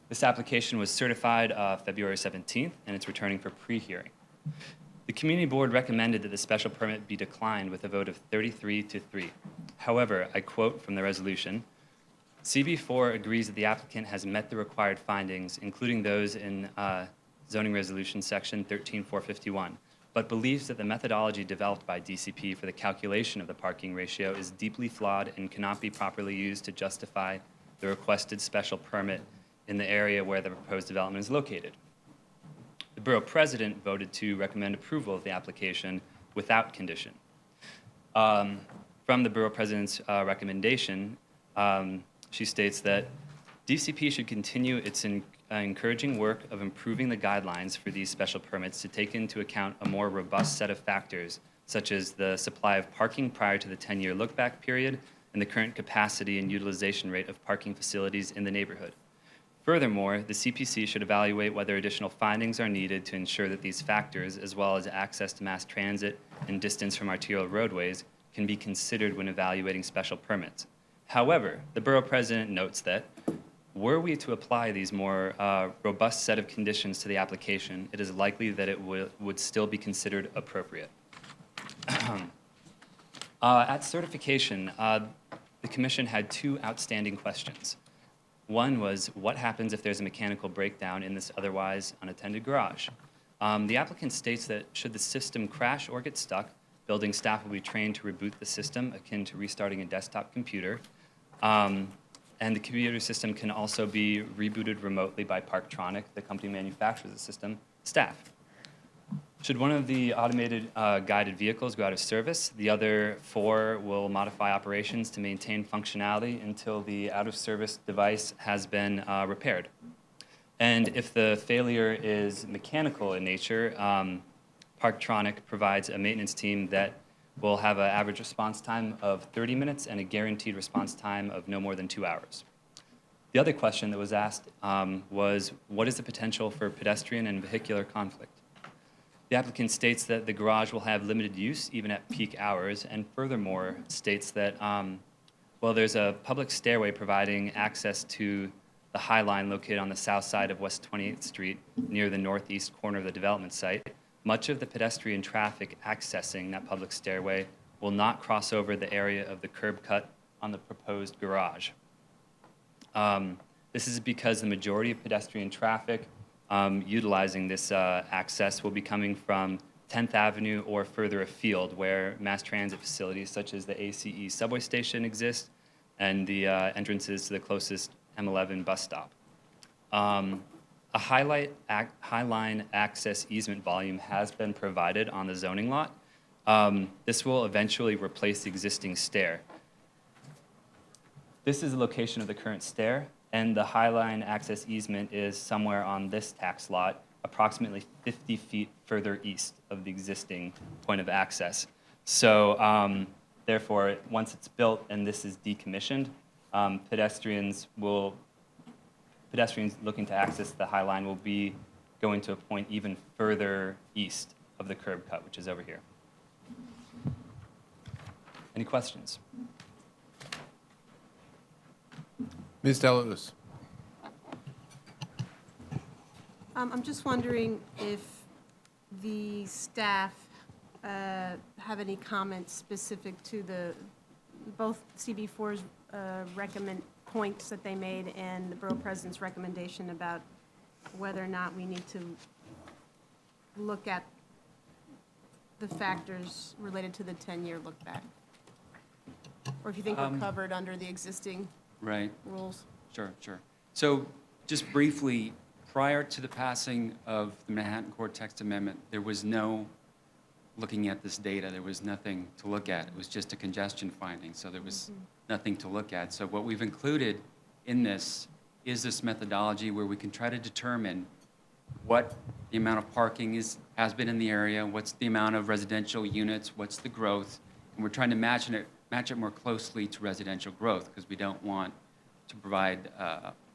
This application was certified February 17th, and it's returning for pre-hearing. The community board recommended that the special permit be declined with a vote of 33-3. However, I quote from the resolution, CB4 agrees that the applicant has met the required findings, including those in zoning resolution section 13451, but believes that the methodology developed by DCP for the calculation of the parking ratio is deeply flawed and cannot be properly used to justify the requested special permit in the area where the proposed development is located. The borough president voted to recommend approval of the application without condition. From the borough president's recommendation, she states that DCP should continue its encouraging work of improving the guidelines for these special permits to take into account a more robust set of factors, such as the supply of parking prior to the 10-year look-back period and the current capacity and utilization rate of parking facilities in the neighborhood. Furthermore, the CPC should evaluate whether additional findings are needed to ensure that these factors, as well as access to mass transit and distance from arterial roadways, can be considered when evaluating special permits. However, the borough president notes that, were we to apply these more robust set of conditions to the application, it is likely that it would still be considered appropriate. At certification, the commission had two outstanding questions. One was, what happens if there's a mechanical breakdown in this otherwise unattended garage? The applicant states that should the system crash or get stuck, building staff will be trained to reboot the system akin to restarting a desktop computer. And the computer system can also be rebooted remotely by Parktronic, the company manufactures the system, staff. Should one of the automated guided vehicles go out of service, the other four will modify operations to maintain functionality until the out-of-service device has been repaired. And if the failure is mechanical in nature, Parktronic provides a maintenance team that will have an average response time of 30 minutes and a guaranteed response time of no more than 2 hours. The other question that was asked was, what is the potential for pedestrian and vehicular conflict? The applicant states that the garage will have limited use even at peak hours, and furthermore states that, well, there's a public stairway providing access to the High Line located on the south side of West 28th Street near the northeast corner of the development site. Much of the pedestrian traffic accessing that public stairway will not cross over the area of the curb cut on the proposed garage. This is because the majority of pedestrian traffic utilizing this access will be coming from 10th Avenue or further afield, where mass transit facilities such as the ACE subway station exist and the entrances to the closest M11 bus stop. A High Line access easement volume has been provided on the zoning lot. This will eventually replace the existing stair. This is the location of the current stair, and the High Line access easement is somewhere on this tax lot, approximately 50 feet further east of the existing point of access. So therefore, once it's built and this is decommissioned, pedestrians looking to access the High Line will be going to a point even further east of the curb cut, which is over here. Any questions? Ms. Delausse. I'm just wondering if the staff have any comments specific to both CB4's points that they made and the borough president's recommendation about whether or not we need to look at the factors related to the 10-year look back. Or if you think we're covered under the existing Right. rules. Sure. So just briefly, prior to the passing of the Manhattan Court Text Amendment, there was no looking at this data. There was nothing to look at. It was just a congestion finding, so there was nothing to look at. So what we've included in this is this methodology where we can try to determine what the amount of parking has been in the area, what's the amount of residential units, what's the growth, and we're trying to match it more closely to residential growth because we don't want to provide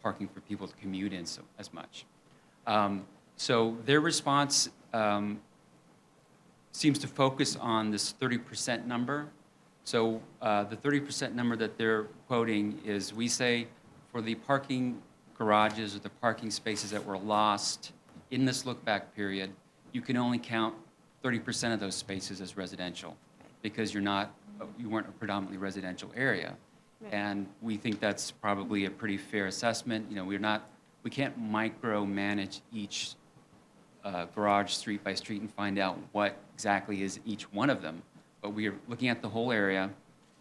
parking for people to commute in as much. So their response seems to focus on this 30% number. So the 30% number that they're quoting is, we say, for the parking garages or the parking spaces that were lost in this look-back period, you can only count 30% of those spaces as residential because you weren't a predominantly residential area. Right. And we think that's probably a pretty fair assessment. You know, we can't micromanage each garage street by street and find out what exactly is each one of them. But we are looking at the whole area,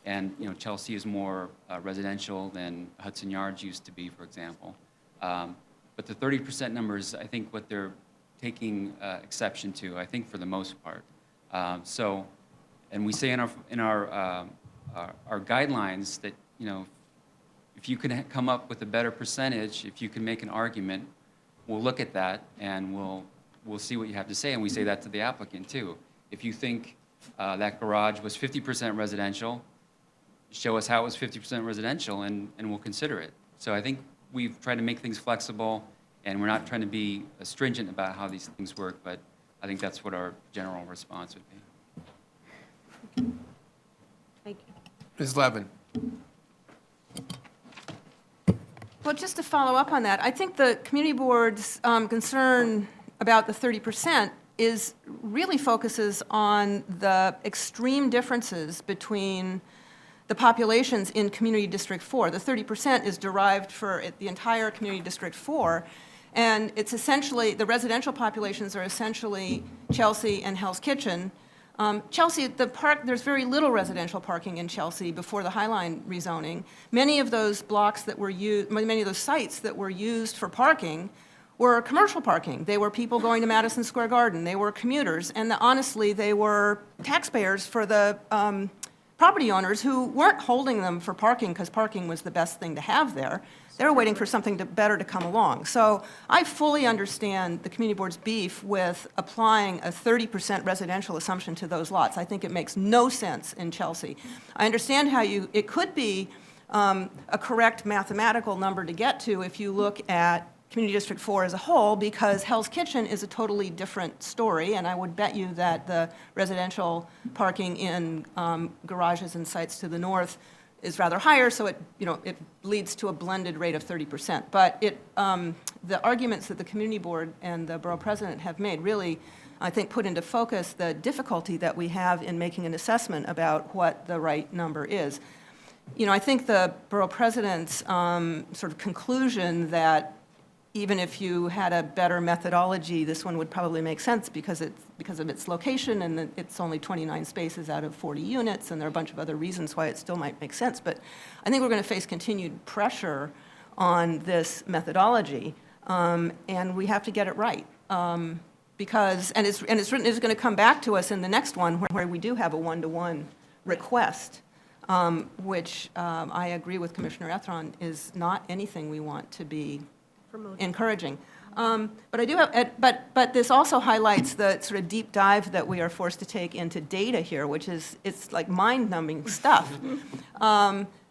and you know, Chelsea is more residential than Hudson Yards used to be, for example. But the 30% number is, I think, what they're taking exception to, I think, for the most part. And we say in our guidelines that, you know, if you can come up with a better percentage, if you can make an argument, we'll look at that and we'll see what you have to say. And we say that to the applicant too. If you think that garage was 50% residential, show us how it was 50% residential and we'll consider it. So I think we've tried to make things flexible, and we're not trying to be stringent about how these things work, but I think that's what our general response would be. Thank you. Ms. Levin? Well, just to follow up on that, I think the community board's concern about the 30% really focuses on the extreme differences between the populations in Community District 4. The 30% is derived for the entire Community District 4, and it's essentially, the residential populations are essentially Chelsea and Hell's Kitchen. Chelsea, there's very little residential parking in Chelsea before the Highline rezoning. Many of those blocks that were used, many of those sites that were used for parking were commercial parking. They were people going to Madison Square Garden. They were commuters, and honestly, they were taxpayers for the property owners who weren't holding them for parking because parking was the best thing to have there. They were waiting for something better to come along. So I fully understand the community board's beef with applying a 30% residential assumption to those lots. I think it makes no sense in Chelsea. I understand how it could be a correct mathematical number to get to if you look at Community District 4 as a whole, because Hell's Kitchen is a totally different story, and I would bet you that the residential parking in garages and sites to the north is rather higher, so it leads to a blended rate of 30%. But the arguments that the community board and the borough president have made really, I think, put into focus the difficulty that we have in making an assessment about what the right number is. You know, I think the borough president's sort of conclusion that even if you had a better methodology, this one would probably make sense because of its location, and it's only 29 spaces out of 40 units, and there are a bunch of other reasons why it still might make sense. But I think we're going to face continued pressure on this methodology, and we have to get it right. Because it's going to come back to us in the next one where we do have a one-to-one request, which I agree with Commissioner Ethron is not anything we want to be encouraging. But I do have, but this also highlights the sort of deep dive that we are forced to take into data here, which is, it's like mind-numbing stuff.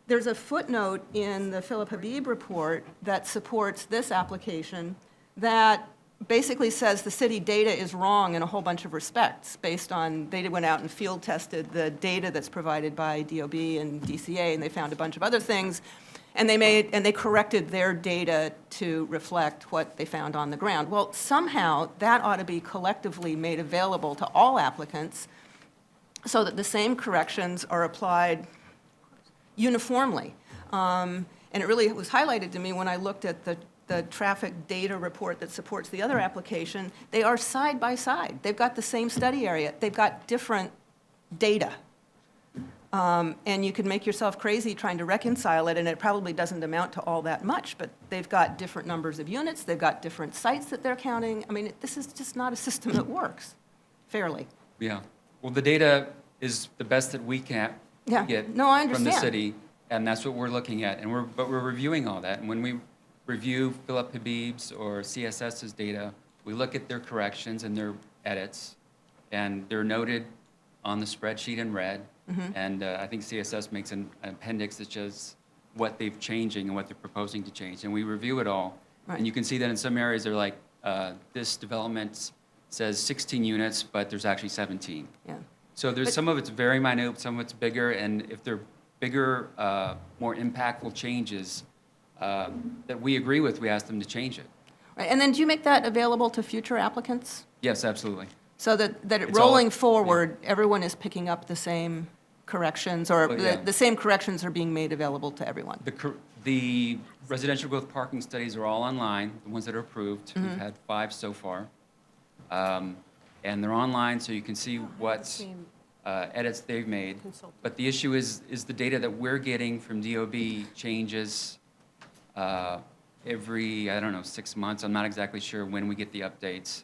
There's a footnote in the Philip Habib report that supports this application that basically says the city data is wrong in a whole bunch of respects based on, they went out and field tested the data that's provided by DOB and DCA, and they found a bunch of other things. And they corrected their data to reflect what they found on the ground. Well, somehow that ought to be collectively made available to all applicants so that the same corrections are applied uniformly. And it really was highlighted to me when I looked at the traffic data report that supports the other application. They are side by side. They've got the same study area. They've got different data. And you can make yourself crazy trying to reconcile it, and it probably doesn't amount to all that much, but they've got different numbers of units, they've got different sites that they're counting. I mean, this is just not a system that works fairly. Yeah. Well, the data is the best that we can get No, I from the understand. city, and that's what we're looking at. But we're reviewing all that. And when we review Philip Habib's or CSS's data, We look at their corrections and their edits, and they're noted on the spreadsheet in red. And I think CSS makes an appendix that shows what they've changing and what they're proposing to change. And we review it all. Right. And you can see that in some areas, they're like, this development says 16 units, but there's actually 17. Yeah. So there's some of it's very minute, some of it's bigger, and if they're bigger, more impactful changes that we agree with, we ask them to change it. Right, and then do you make that available to future applicants? Yes, absolutely. So that It's all- rolling forward, everyone is picking up the same corrections, or Oh, yeah. the same corrections are being made available to everyone? The residential growth parking studies are all online, the ones that are approved. We've had 5 so far. And they're online, so you can see what edits they've made. But the issue is the data that we're getting from DOB changes every, I don't know, 6 months. I'm not exactly sure when we get the updates.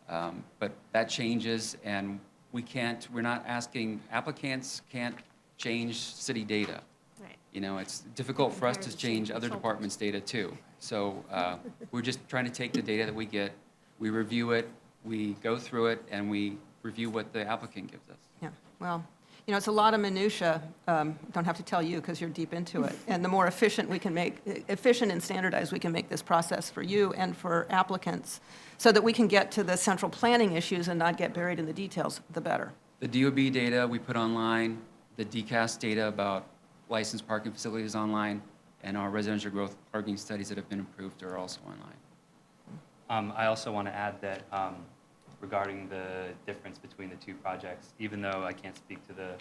But that changes, and we're not asking, applicants can't change city data. Right. You know, it's difficult for us to change other departments' data too. So we're just trying to take the data that we get, we review it, we go through it, and we review what the applicant gives us. Yeah, well, you know, it's a lot of minutia. Don't have to tell you because you're deep into it. And the more efficient and standardized we can make this process for you and for applicants, so that we can get to the central planning issues and not get buried in the details, the better. The DOB data we put online, the DCAS data about licensed parking facilities online, and our residential growth parking studies that have been approved are also online. I also want to add that regarding the difference between the two projects, even though I can't speak to the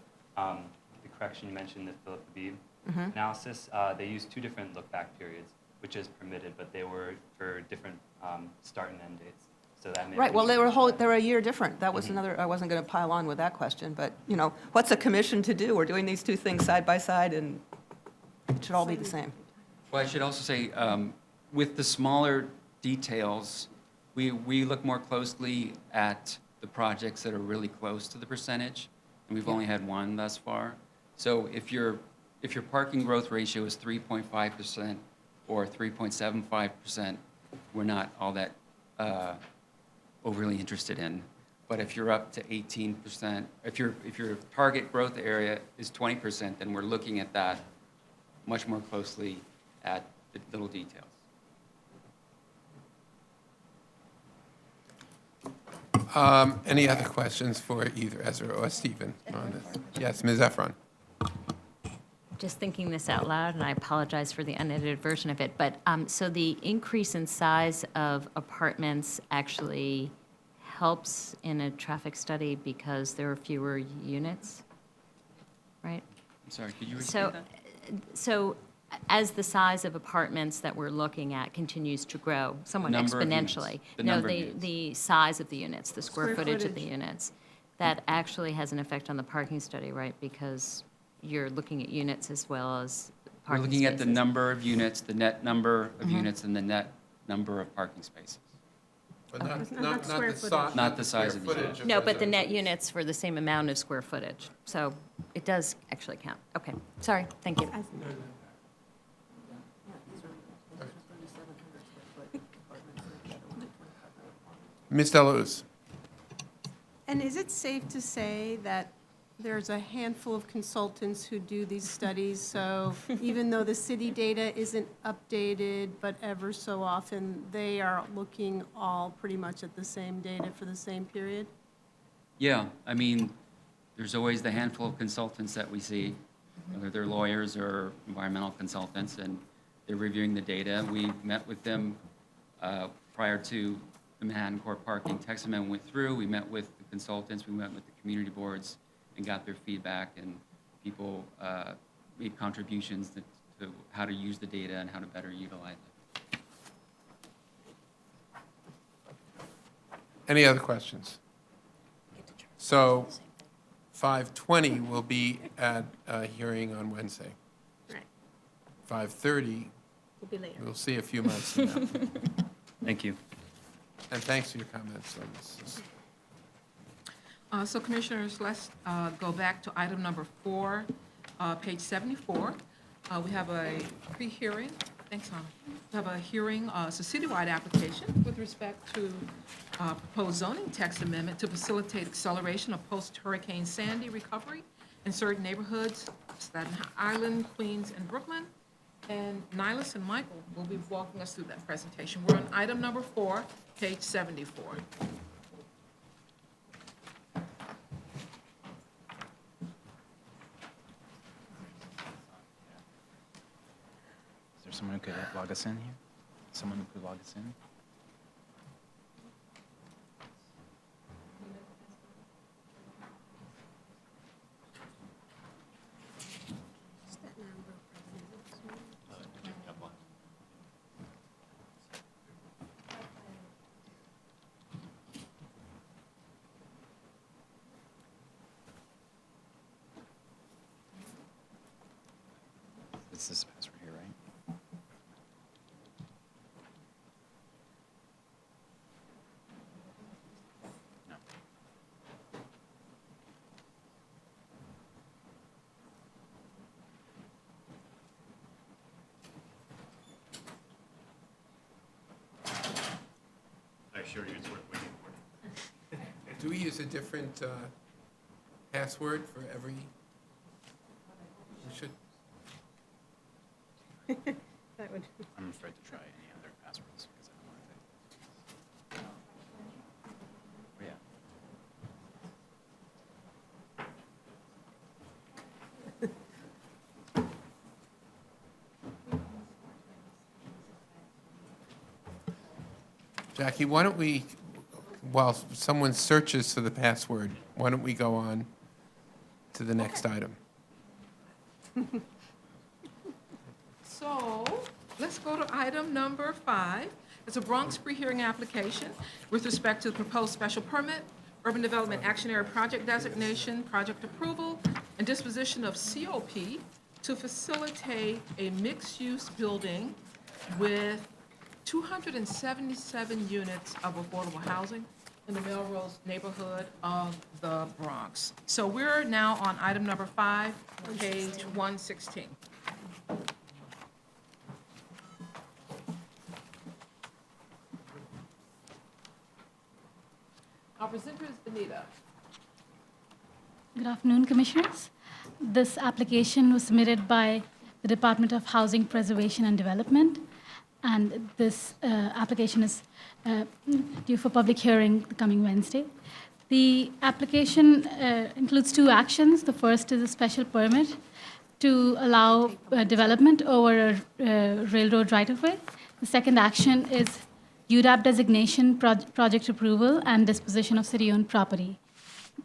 correction you mentioned, the Philip Habib analysis, they used 2 different look-back periods, which is permitted, but they were for different start and end dates. So that made Right, a well, huge they're a year different. That was another, I wasn't going to pile on with that question, but, you know, what's a commission to do? We're doing these 2 things side by side, and it should all be the same. Well, I should also say, with the smaller details, we look more closely at the projects that are really close to the percentage, and we've only had 1 thus far. So if your parking growth ratio is 3.5% or 3.75%, we're not all that overly interested in. But if you're up to 18%, if your target growth area is 20%, then we're looking at that much more closely at the little details. Any other questions for either Ezra or Stephen on this? Yes, Ms. Efron. Just thinking this out loud, and I apologize for the unedited version of it, but so the increase in size of apartments actually helps in a traffic study because there are fewer units, right? I'm sorry, could you repeat So, that? so as the size of apartments that we're looking at continues to grow somewhat Number of units. exponentially. The No, number of units. the size of the units, the square Square footage of the footage. units, that actually has an effect on the parking study, right? Because you're looking at units as well as We're parking looking at the spaces. number of units, the net number of units, and the net number of parking spaces. But Not square footage. Not the size of the square unit. footage of No, but the net residential. units for the same amount of square footage. So it does actually count. Okay, sorry, thank you. Ms. Deleuze. And is it safe to say that there's a handful of consultants who do these studies? So even though the city data isn't updated, but ever so often, they are looking all pretty much at the same data for the same period? Yeah, I mean, there's always the handful of consultants that we see, whether they're lawyers or environmental consultants, and they're reviewing the data. We met with them prior to the Manhattan Core Parking text amendment went through. We met with the consultants, we met with the community boards, and got their feedback, and people made contributions to how to use the data and how to better utilize it. Any other questions? So 5:20 will be at a hearing on Wednesday. Right. 5:30, We'll be later. we'll see a few months from now. Thank you. And thanks for your comments on this. So Commissioners, let's go back to item number 4, page 74. We have a pre-hearing. Thanks, Hannah. We have a hearing, it's a citywide application with respect to proposed zoning text amendment to facilitate acceleration of post-Hurricane Sandy recovery in certain neighborhoods, Staten Island, Queens, and Brooklyn. And Nihilus and Michael will be walking us through that presentation. We're on item number 4, page 74. Is there someone who could log us in here? Someone who could log us in? It's this password here, right? No. I assure you it's worth waiting for. Do we use a different password for every? We should. That would, I'm afraid to try any other passwords because I don't want to. Oh, yeah. Jackie, why don't we, while someone searches for the password, why don't we go on to the next item? So, let's go to item number 5. It's a Bronx pre-hearing application with respect to the proposed special permit, urban development action area project designation, project approval, and disposition of COP to facilitate a mixed-use building with 277 units of affordable housing in the Melrose neighborhood of the Bronx. So we're now on item number 5, page 116. Our presenter is Benita. Good afternoon, Commissioners. This application was submitted by the Department of Housing Preservation and Development, and this application is due for public hearing the coming Wednesday. The application includes 2 actions. The first is a special permit to allow development over a railroad right-of-way. The second action is UDAP designation, project approval, and disposition of city-owned property.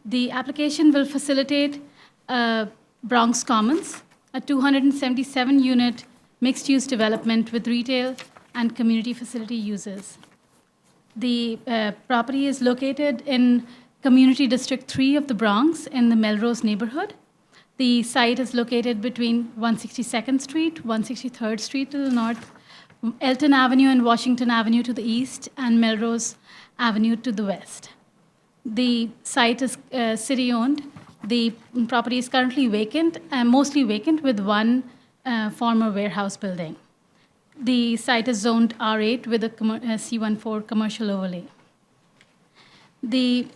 The application will facilitate Bronx Commons, a 277-unit mixed-use development with retail and community facility uses. The property is located in Community District 3 of the Bronx in the Melrose neighborhood. The site is located between 162nd Street, 163rd Street to the north, Elton Avenue and Washington Avenue to the east, and Melrose Avenue to the west. The site is city-owned. The property is currently vacant, mostly vacant, with one former warehouse building. The site is zoned R8 with a C14 commercial overlay. The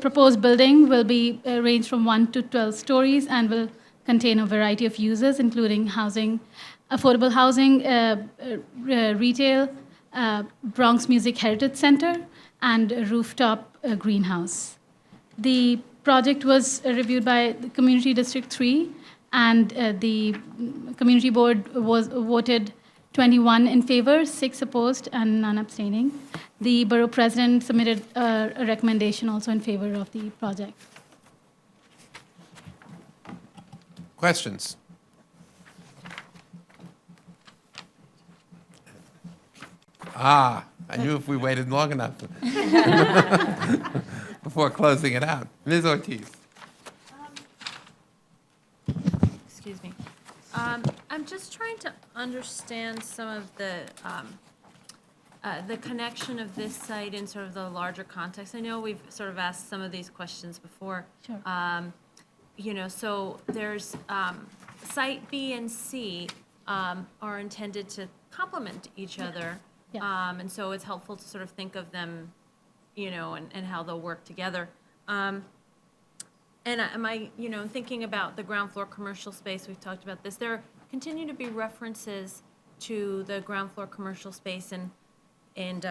proposed building will be range from 1 to 12 stories and will contain a variety of uses, including housing, affordable housing, retail, Bronx Music Heritage Center, and a rooftop greenhouse. The project was reviewed by the Community District 3, and the Community Board voted 21 in favor, 6 opposed, and none abstaining. The Borough President submitted a recommendation also in favor of the project. Questions? I knew if we waited long enough before closing it out. Ms. Ortiz. Excuse me. I'm just trying to understand some of the connection of this site in sort of the larger context. I know we've sort of asked some of these questions before. Sure. So there's site B and C are intended to complement each other. Yeah. And so it's helpful to sort of think of them, and how they'll work together. And thinking about the ground floor commercial space, we've talked about this, there continue to be references to the ground floor commercial space in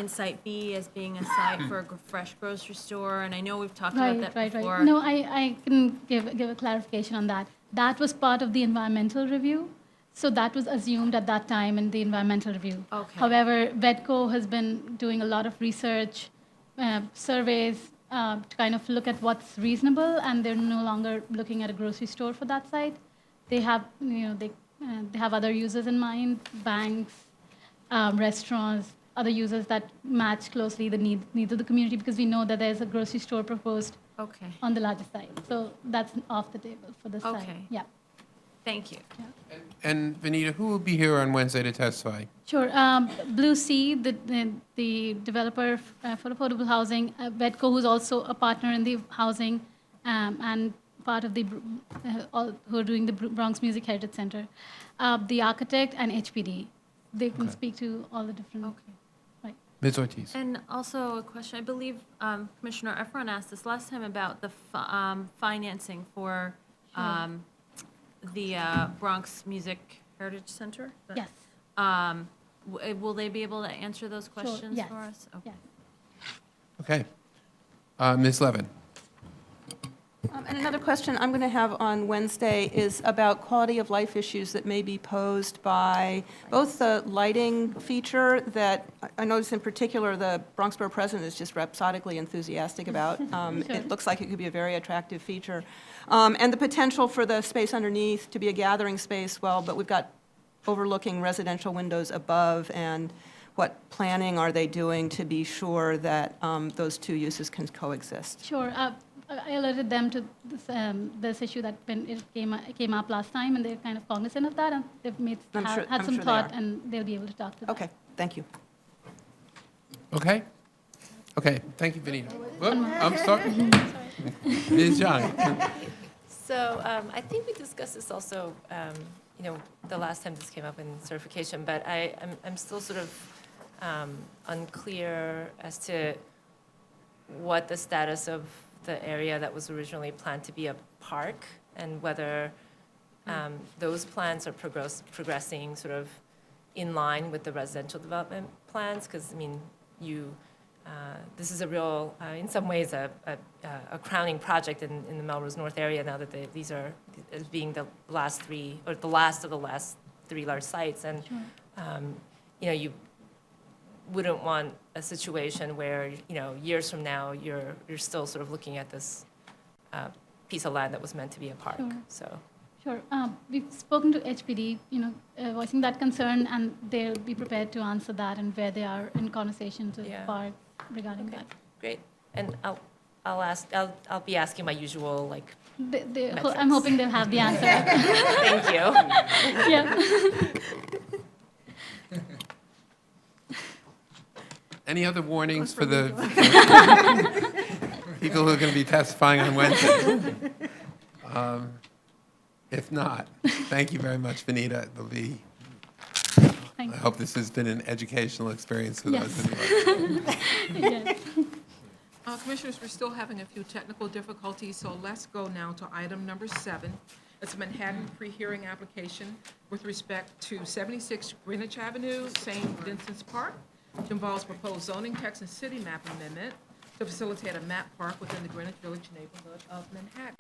Site B as being a site for a fresh grocery store, and I know we've talked about that before. Right. No, I can give a clarification on that. That was part of the environmental review, so that was assumed at that time in the environmental review. Okay. However, VEDCO has been doing a lot of research, surveys, to kind of look at what's reasonable, and they're no longer looking at a grocery store for that site. They have, they have other users in mind, banks, restaurants, other users that match closely the needs of the community, because we know that there's a grocery store proposed Okay. on the larger site. So that's off the table for this site. Okay. Yeah. Thank you. And Vanita, who will be here on Wednesday to testify? Sure. Blue Sea, the developer for affordable housing, VEDCO, who's also a partner in the housing, and part of the who are doing the Bronx Music Heritage Center, the architect and HPD. They can speak to all the different. Okay. Right. Ms. Ortiz. And also a question, I believe Commissioner Efron asked this last time about the financing for the Bronx Music Heritage Center? Yes. Will they be able to answer those questions Yes. for us? Okay. Yes. Okay. Ms. Levin. And another question I'm going to have on Wednesday is about quality of life issues that may be posed by both the lighting feature that I noticed in particular the Bronx Borough President is just rhapsodically enthusiastic about. It looks like it could be a very attractive feature. And the potential for the space underneath to be a gathering space, but we've got overlooking residential windows above, and what planning are they doing to be sure that those two uses can coexist? Sure. I alerted them to this issue that when it came up last time, and they're kind of cognizant of that, and they've had some thought, and they'll be able to talk to that. Okay, thank you. Okay. Okay. Thank you, Vanita. Whoop, I'm sorry. Ms. Young. So I think we discussed this also, the last time this came up in certification, but I'm still sort of unclear as to what the status of the area that was originally planned to be a park, and whether those plans are progressing sort of in line with the residential development plans, because, I mean, this is a real, in some ways, a crowning project in the Melrose North area now that these are as being the last of the last three large sites, and you wouldn't want a situation where years from now you're still sort of looking at this piece of land that was meant to be a park. Sure. So. Sure. We've spoken to HPD, voicing that concern, and they'll be prepared to answer that and where they are in conversations with parks regarding that. Great. And I'll be asking my usual metrics. I'm hoping they'll have the answer. Thank you. Yeah. Any other warnings for the people who are going to be testifying on Wednesday? If not, thank you very much, Vanita. I hope this has been an educational experience for those in the Yes. Commissioners, we're still having a few technical difficulties, so let's go now to item number 7. It's a Manhattan pre-hearing application with respect to 76 Greenwich Avenue, St. Vincent's Park, which involves proposed zoning text and city map amendment to facilitate a map park within the Greenwich Village neighborhood of Manhattan.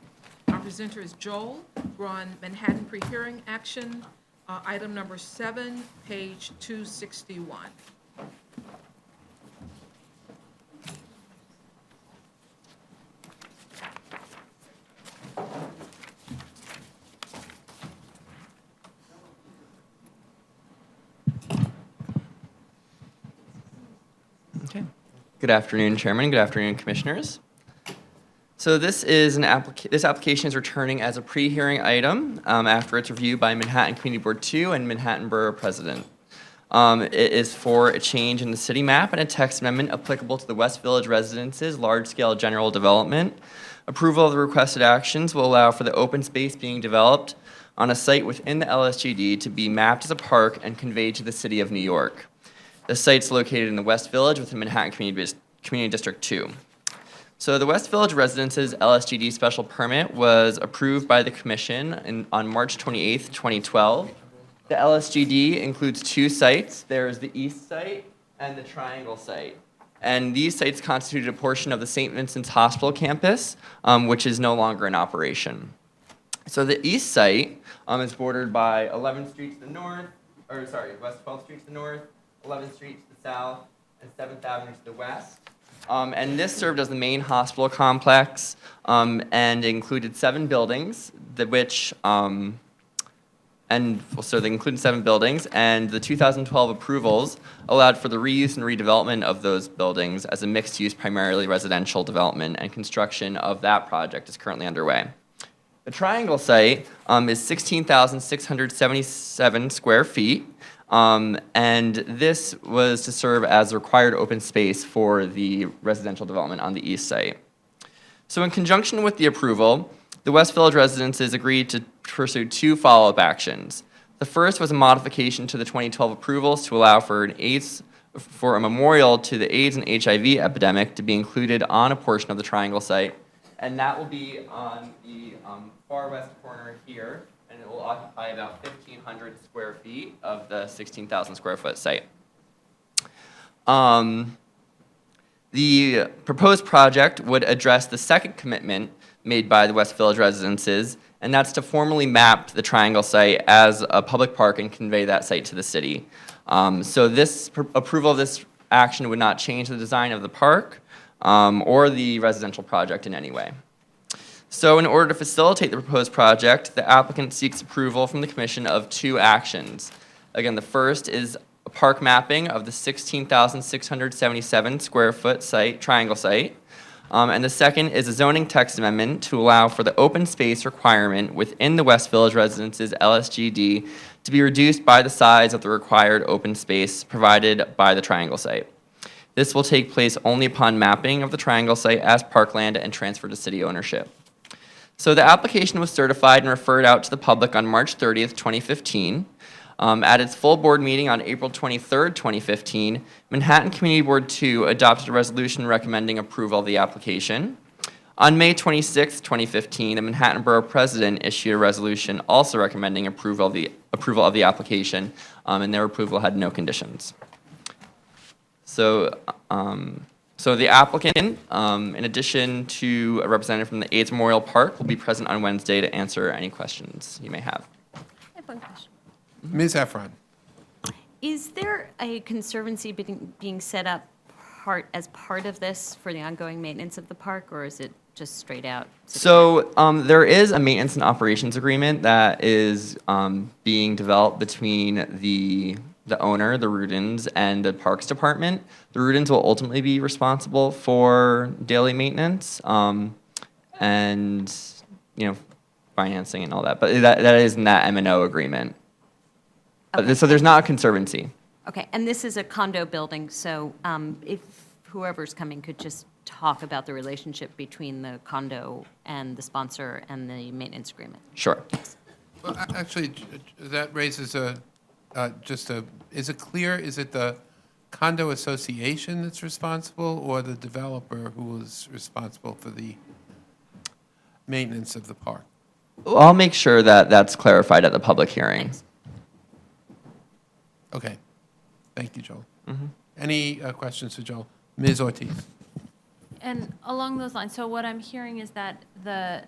Our presenter is Joel. We're on Manhattan pre-hearing action, item number 7, page 261. Okay. Good afternoon, Chairman. Good afternoon, Commissioners. So this is this application is returning as a pre-hearing item after its review by Manhattan Community Board 2 and Manhattan Borough President. It is for a change in the city map and a text amendment applicable to the West Village Residences large-scale general development. Approval of the requested actions will allow for the open space being developed on a site within the LSGD to be mapped as a park and conveyed to the City of New York. The site's located in the West Village within Manhattan Community District 2. So the West Village Residences LSGD special permit was approved by the Commission on March 28th, 2012. The LSGD includes two sites. There's the east site and the Triangle site. And these sites constituted a portion of the St. Vincent's Hospital campus, which is no longer in operation. So the east site is bordered by 11th Street to the north, West 12th Street to the north, 11th Street to the south, and 7th Avenue to the west. And this served as the main hospital complex and included 7 buildings, they included 7 buildings, and the 2012 approvals allowed for the reuse and redevelopment of those buildings as a mixed-use, primarily residential development, and construction of that project is currently underway. The Triangle site is 16,677 square feet, and this was to serve as required open space for the residential development on the east site. So in conjunction with the approval, the West Village Residences agreed to pursue 2 follow-up actions. The first was a modification to the 2012 approvals to allow for a memorial to the AIDS and HIV epidemic to be included on a portion of the Triangle site, and that will be on the far west corner here, and it will occupy about 1,500 square feet of the 16,000 square foot site. The proposed project would address the second commitment made by the West Village Residences, and that's to formally map the Triangle site as a public park and convey that site to the city. So this approval of this action would not change the design of the park or the residential project in any way. So in order to facilitate the proposed project, the applicant seeks approval from the Commission of 2 actions. Again, the first is a park mapping of the 16,677 square foot site, Triangle site. And the second is a zoning text amendment to allow for the open space requirement within the West Village Residences LSGD to be reduced by the size of the required open space provided by the Triangle site. This will take place only upon mapping of the Triangle site as parkland and transfer to city ownership. So the application was certified and referred out to the public on March 30th, 2015. At its full board meeting on April 23rd, 2015, Manhattan Community Board 2 adopted a resolution recommending approval of the application. On May 26th, 2015, the Manhattan Borough President issued a resolution also recommending approval of the application, and their approval had no conditions. So the applicant, in addition to a representative from the AIDS Memorial Park, will be present on Wednesday to answer any questions you may have. I have one question. Ms. Efron. Is there a conservancy being set up as part of this for the ongoing maintenance of the park, or is it just straight out? So there is a maintenance and operations agreement that is being developed between the owner, the Rudins, and the Parks Department. The Rudins will ultimately be responsible for daily maintenance and financing and all that. But that is in that M&O agreement. Okay. So there's not a conservancy. Okay, and this is a condo building, so if whoever's coming could just talk about the relationship between the condo and the sponsor and the maintenance agreement. Sure. Well, actually, that raises is it clear, is it the condo association that's responsible or the developer who is responsible for the maintenance of the park? Well, I'll make sure that that's clarified at the public hearing. Thanks. Okay. Thank you, Joel. Mm-hmm. Any questions for Joel? Ms. Ortiz. And along those lines, so what I'm hearing is that the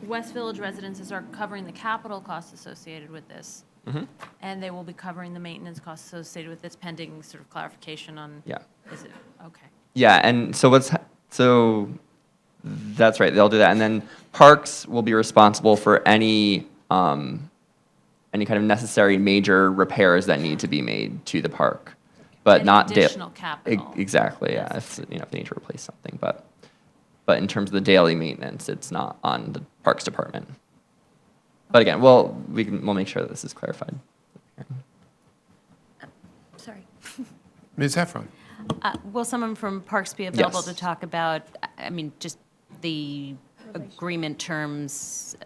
West Village residences are covering the capital costs associated with this. Mm-hmm. And they will be covering the maintenance costs associated with this pending sort of clarification on. Yeah. Is it, okay. Yeah, and so that's right, they'll do that. And then Parks will be responsible for any kind of necessary major repairs that need to be made to the park, but Any not additional capital. Exactly, yeah. If they need to replace something, but in terms of the daily maintenance, it's not on the Parks Department. But again, we'll make sure that this is clarified. Sorry. Ms. Heffron. Will someone from Parks be available Yes. to talk about, just the agreement terms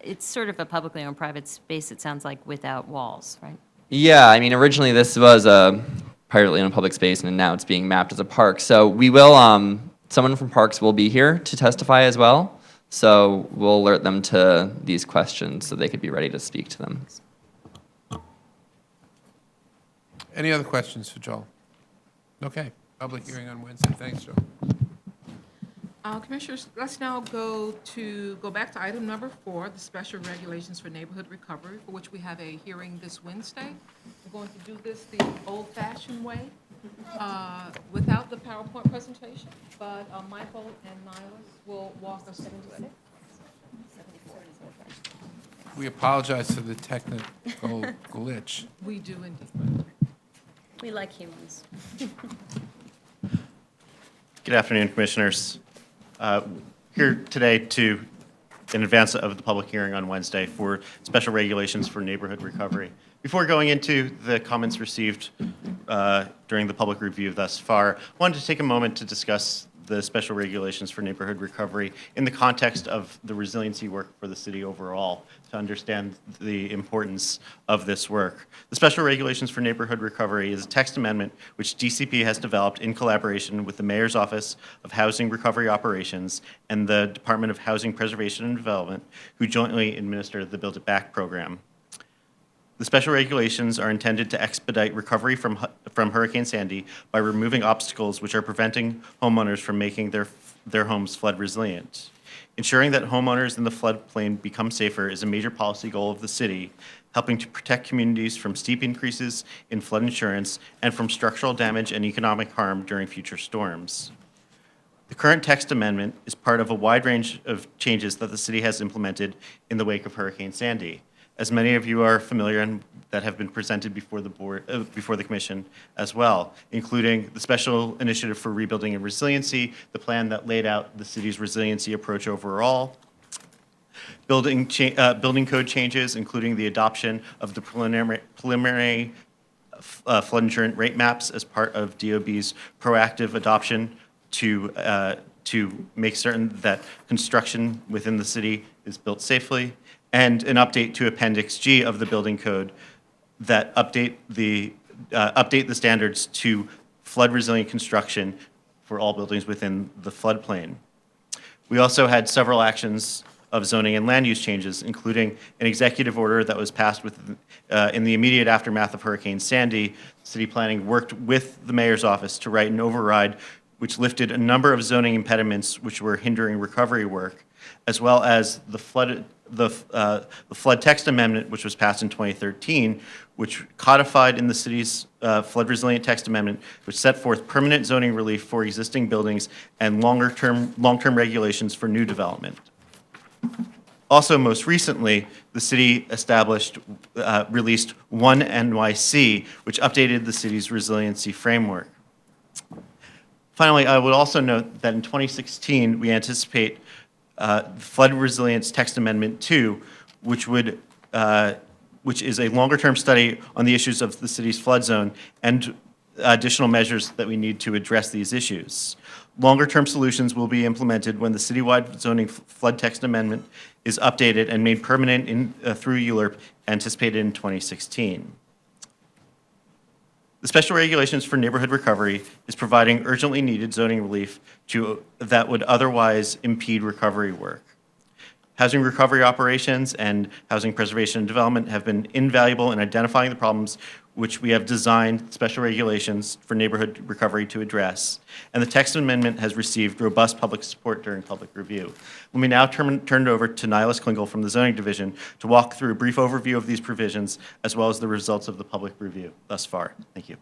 it's sort of a publicly owned private space, it sounds like, without walls, right? Yeah, I mean, originally this was a privately owned public space, and now it's being mapped as a park. So we will, someone from Parks will be here to testify as well. So we'll alert them to these questions so they could be ready to speak to them. Any other questions for Joel? Okay, public hearing on Wednesday. Thanks, Joel. Commissioners, let's now go back to item number 4, the special regulations for neighborhood recovery, for which we have a hearing this Wednesday. We're going to do this the old-fashioned way, without the PowerPoint presentation, but Michael and Nihilus will walk us through it. We apologize for the technical glitch. We do indeed. We like humans. Good afternoon, Commissioners. Here today in advance of the public hearing on Wednesday for special regulations for neighborhood recovery. Before going into the comments received during the public review thus far, I wanted to take a moment to discuss the special regulations for neighborhood recovery in the context of the resiliency work for the city overall, to understand the importance of this work. The special regulations for neighborhood recovery is a text amendment which DCP has developed in collaboration with the Mayor's Office of Housing Recovery Operations and the Department of Housing Preservation and Development, who jointly administer the Build It Back program. The special regulations are intended to expedite recovery from Hurricane Sandy by removing obstacles which are preventing homeowners from making their homes flood resilient. Ensuring that homeowners in the floodplain become safer is a major policy goal of the city, helping to protect communities from steep increases in flood insurance and from structural damage and economic harm during future storms. The current text amendment is part of a wide range of changes that the city has implemented in the wake of Hurricane Sandy. As many of you are familiar and that have been presented before the board, before the commission as well, including the Special Initiative for Rebuilding and Resiliency, the plan that laid out the city's resiliency approach overall, building code changes, including the adoption of the preliminary flood insurance rate maps as part of DOB's proactive adoption to make certain that construction within the city is built safely, and an update to Appendix G of the building code that update the standards to flood resilient construction for all buildings within the floodplain. We also had several actions of zoning and land use changes, including an executive order that was passed in the immediate aftermath of Hurricane Sandy. City planning worked with the mayor's office to write an override which lifted a number of zoning impediments which were hindering recovery work, as well as the flood text amendment, which was passed in 2013, which codified in the city's flood resilient text amendment, which set forth permanent zoning relief for existing buildings and long-term regulations for new development. Also, most recently, the city released One NYC, which updated the city's resiliency framework. Finally, I would also note that in 2016, we anticipate Flood Resilience Text Amendment 2, which is a longer-term study on the issues of the city's flood zone and additional measures that we need to address these issues. Longer-term solutions will be implemented when the citywide zoning flood text amendment is updated and made permanent through ULURP, anticipated in 2016. The special regulations for neighborhood recovery is providing urgently needed zoning relief that would otherwise impede recovery work. Housing recovery operations and housing preservation and development have been invaluable in identifying the problems which we have designed special regulations for neighborhood recovery to address, and the text amendment has received robust public support during public review. Let me now turn it over to Nihilus Klingel from the Zoning Division to walk through a brief overview of these provisions, as well as the results of the public review thus far. Thank you.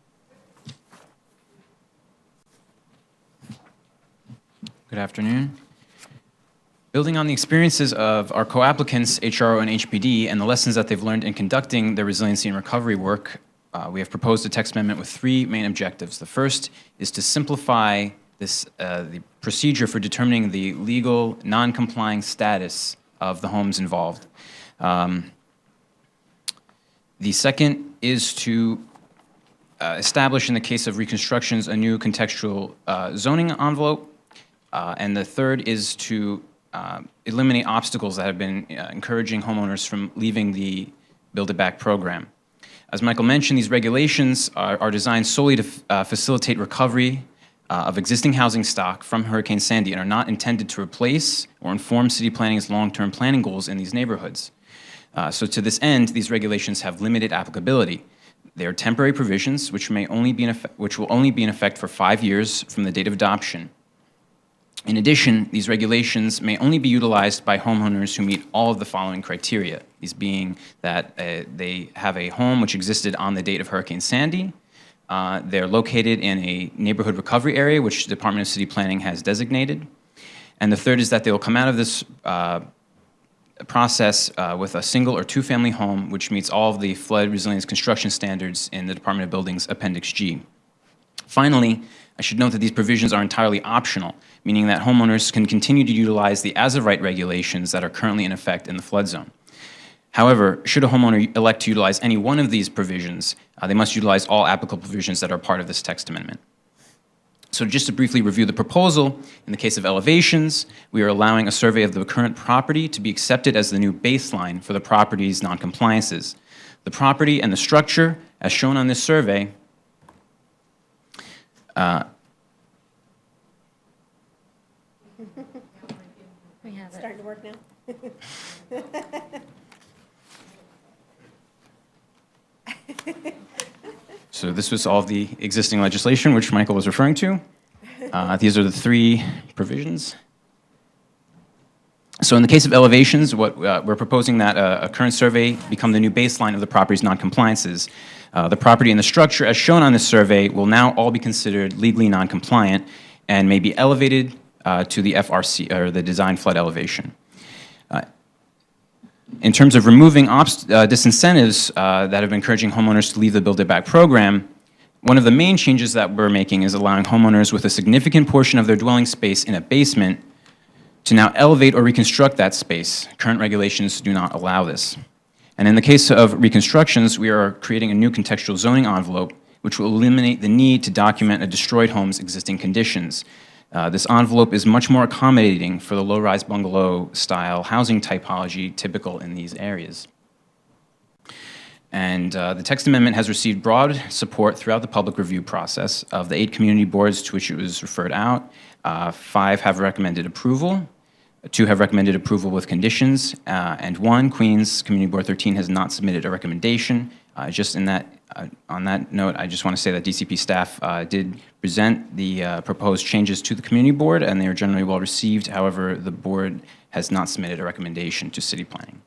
Good afternoon. Building on the experiences of our co-applicants, HRO and HPD, and the lessons that they've learned in conducting their resiliency and recovery work, we have proposed a text amendment with three main objectives. The first is to simplify the procedure for determining the legal non-complying status of the homes involved. The second is to establish, in the case of reconstructions, a new contextual zoning envelope. And the third is to eliminate obstacles that have been encouraging homeowners from leaving the Build It Back program. As Michael mentioned, these regulations are designed solely to facilitate recovery of existing housing stock from Hurricane Sandy and are not intended to replace or inform city planning's long-term planning goals in these neighborhoods. So to this end, these regulations have limited applicability. They are temporary provisions which will only be in effect for 5 years from the date of adoption. In addition, these regulations may only be utilized by homeowners who meet all of the following criteria, these being that they have a home which existed on the date of Hurricane Sandy, they're located in a neighborhood recovery area which the Department of City Planning has designated, and the third is that they will come out of this process with a single or two-family home which meets all of the flood resilience construction standards in the Department of Buildings Appendix G. Finally, I should note that these provisions are entirely optional, meaning that homeowners can continue to utilize the as-of-right regulations that are currently in effect in the flood zone. However, should a homeowner elect to utilize any one of these provisions, they must utilize all applicable provisions that are part of this text amendment. So just to briefly review the proposal, in the case of elevations, we are allowing a survey of the current property to be accepted as the new baseline for the property's noncompliances. The property and the structure, as shown on this survey, We have it. Starting to work now? So this was all of the existing legislation which Michael was referring to. These are the three provisions. So in the case of elevations, what we're proposing that a current survey become the new baseline of the property's noncompliances. The property and the structure, as shown on this survey, will now all be considered legally noncompliant and may be elevated to the FRC, or the design flood elevation. In terms of removing disincentives that have been encouraging homeowners to leave the Build It Back program, one of the main changes that we're making is allowing homeowners with a significant portion of their dwelling space in a basement to now elevate or reconstruct that space. Current regulations do not allow this. And in the case of reconstructions, we are creating a new contextual zoning envelope which will eliminate the need to document a destroyed home's existing conditions. This envelope is much more accommodating for the low-rise bungalow-style housing typology typical in these areas. And the text amendment has received broad support throughout the public review process. Of the 8 community boards to which it was referred out, 5 have recommended approval, 2 have recommended approval with conditions, and 1, Queens Community Board 13, has not submitted a recommendation. On that note, I just want to say that DCP staff did present the proposed changes to the community board, and they are generally well received. However, the board has not submitted a recommendation to city planning.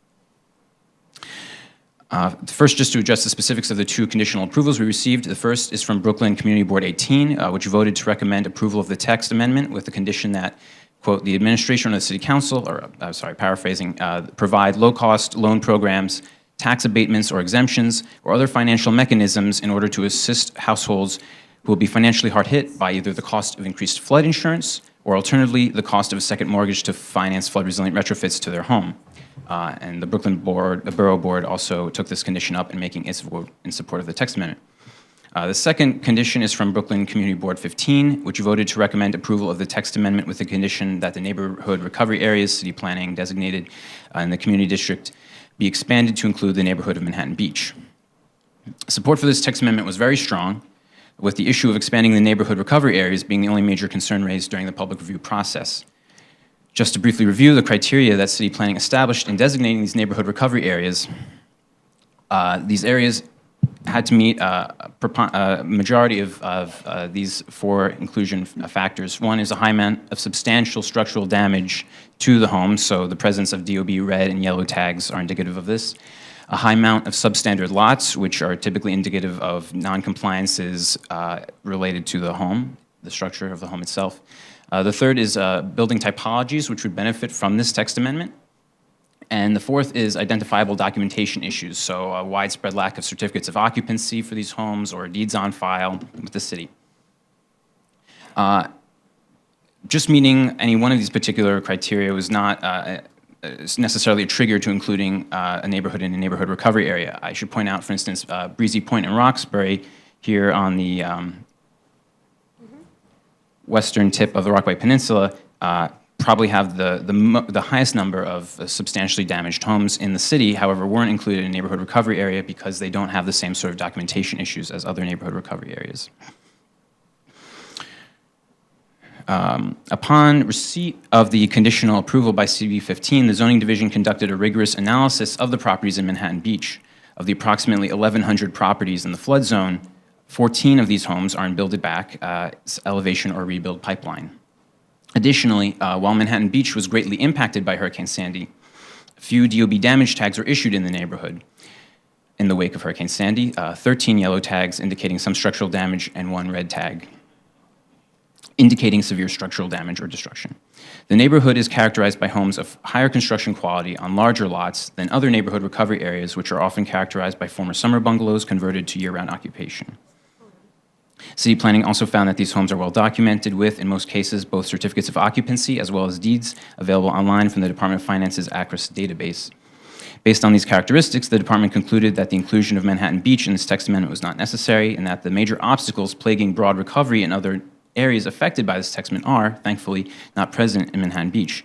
First, just to address the specifics of the 2 conditional approvals we received, the first is from Brooklyn Community Board 18, which voted to recommend approval of the text amendment with the condition that, quote, the administration or the city council, or paraphrasing, provide low-cost loan programs, tax abatements or exemptions, or other financial mechanisms in order to assist households who will be financially hard hit by either the cost of increased flood insurance or alternatively the cost of a second mortgage to finance flood-resilient retrofits to their home. And the Brooklyn Borough Board also took this condition up in making its vote in support of the text amendment. The second condition is from Brooklyn Community Board 15, which voted to recommend approval of the text amendment with the condition that the neighborhood recovery areas city planning designated in the community district be expanded to include the neighborhood of Manhattan Beach. Support for this text amendment was very strong, with the issue of expanding the neighborhood recovery areas being the only major concern raised during the public review process. Just to briefly review the criteria that city planning established in designating these neighborhood recovery areas, these areas had to meet a majority of these 4 inclusion factors. One is a high amount of substantial structural damage to the home, so the presence of DOB red and yellow tags are indicative of this. A high amount of substandard lots, which are typically indicative of noncompliances related to the home, the structure of the home itself. The third is building typologies, which would benefit from this text amendment. And the fourth is identifiable documentation issues, so a widespread lack of certificates of occupancy for these homes or deeds on file with the city. Just meeting any one of these particular criteria was not necessarily a trigger to including a neighborhood in a neighborhood recovery area. I should point out, for instance, Breezy Point in Roxbury, here on the western tip of the Rockaway Peninsula, probably have the highest number of substantially damaged homes in the city, however, weren't included in neighborhood recovery area because they don't have the same sort of documentation issues as other neighborhood recovery areas. Upon receipt of the conditional approval by CB15, the zoning division conducted a rigorous analysis of the properties in Manhattan Beach. Of the approximately 1,100 properties in the flood zone, 14 of these homes are in build-it-back elevation or rebuild pipeline. Additionally, while Manhattan Beach was greatly impacted by Hurricane Sandy, few DOB damage tags were issued in the neighborhood. In the wake of Hurricane Sandy, 13 yellow tags indicating some structural damage and 1 red tag indicating severe structural damage or destruction. The neighborhood is characterized by homes of higher construction quality on larger lots than other neighborhood recovery areas, which are often characterized by former summer bungalows converted to year-round occupation. City planning also found that these homes are well documented with, in most cases, both certificates of occupancy as well as deeds available online from the Department of Finance's ACRIS database. Based on these characteristics, the department concluded that the inclusion of Manhattan Beach in this text amendment was not necessary and that the major obstacles plaguing broad recovery in other areas affected by this text amendment are, thankfully, not present in Manhattan Beach.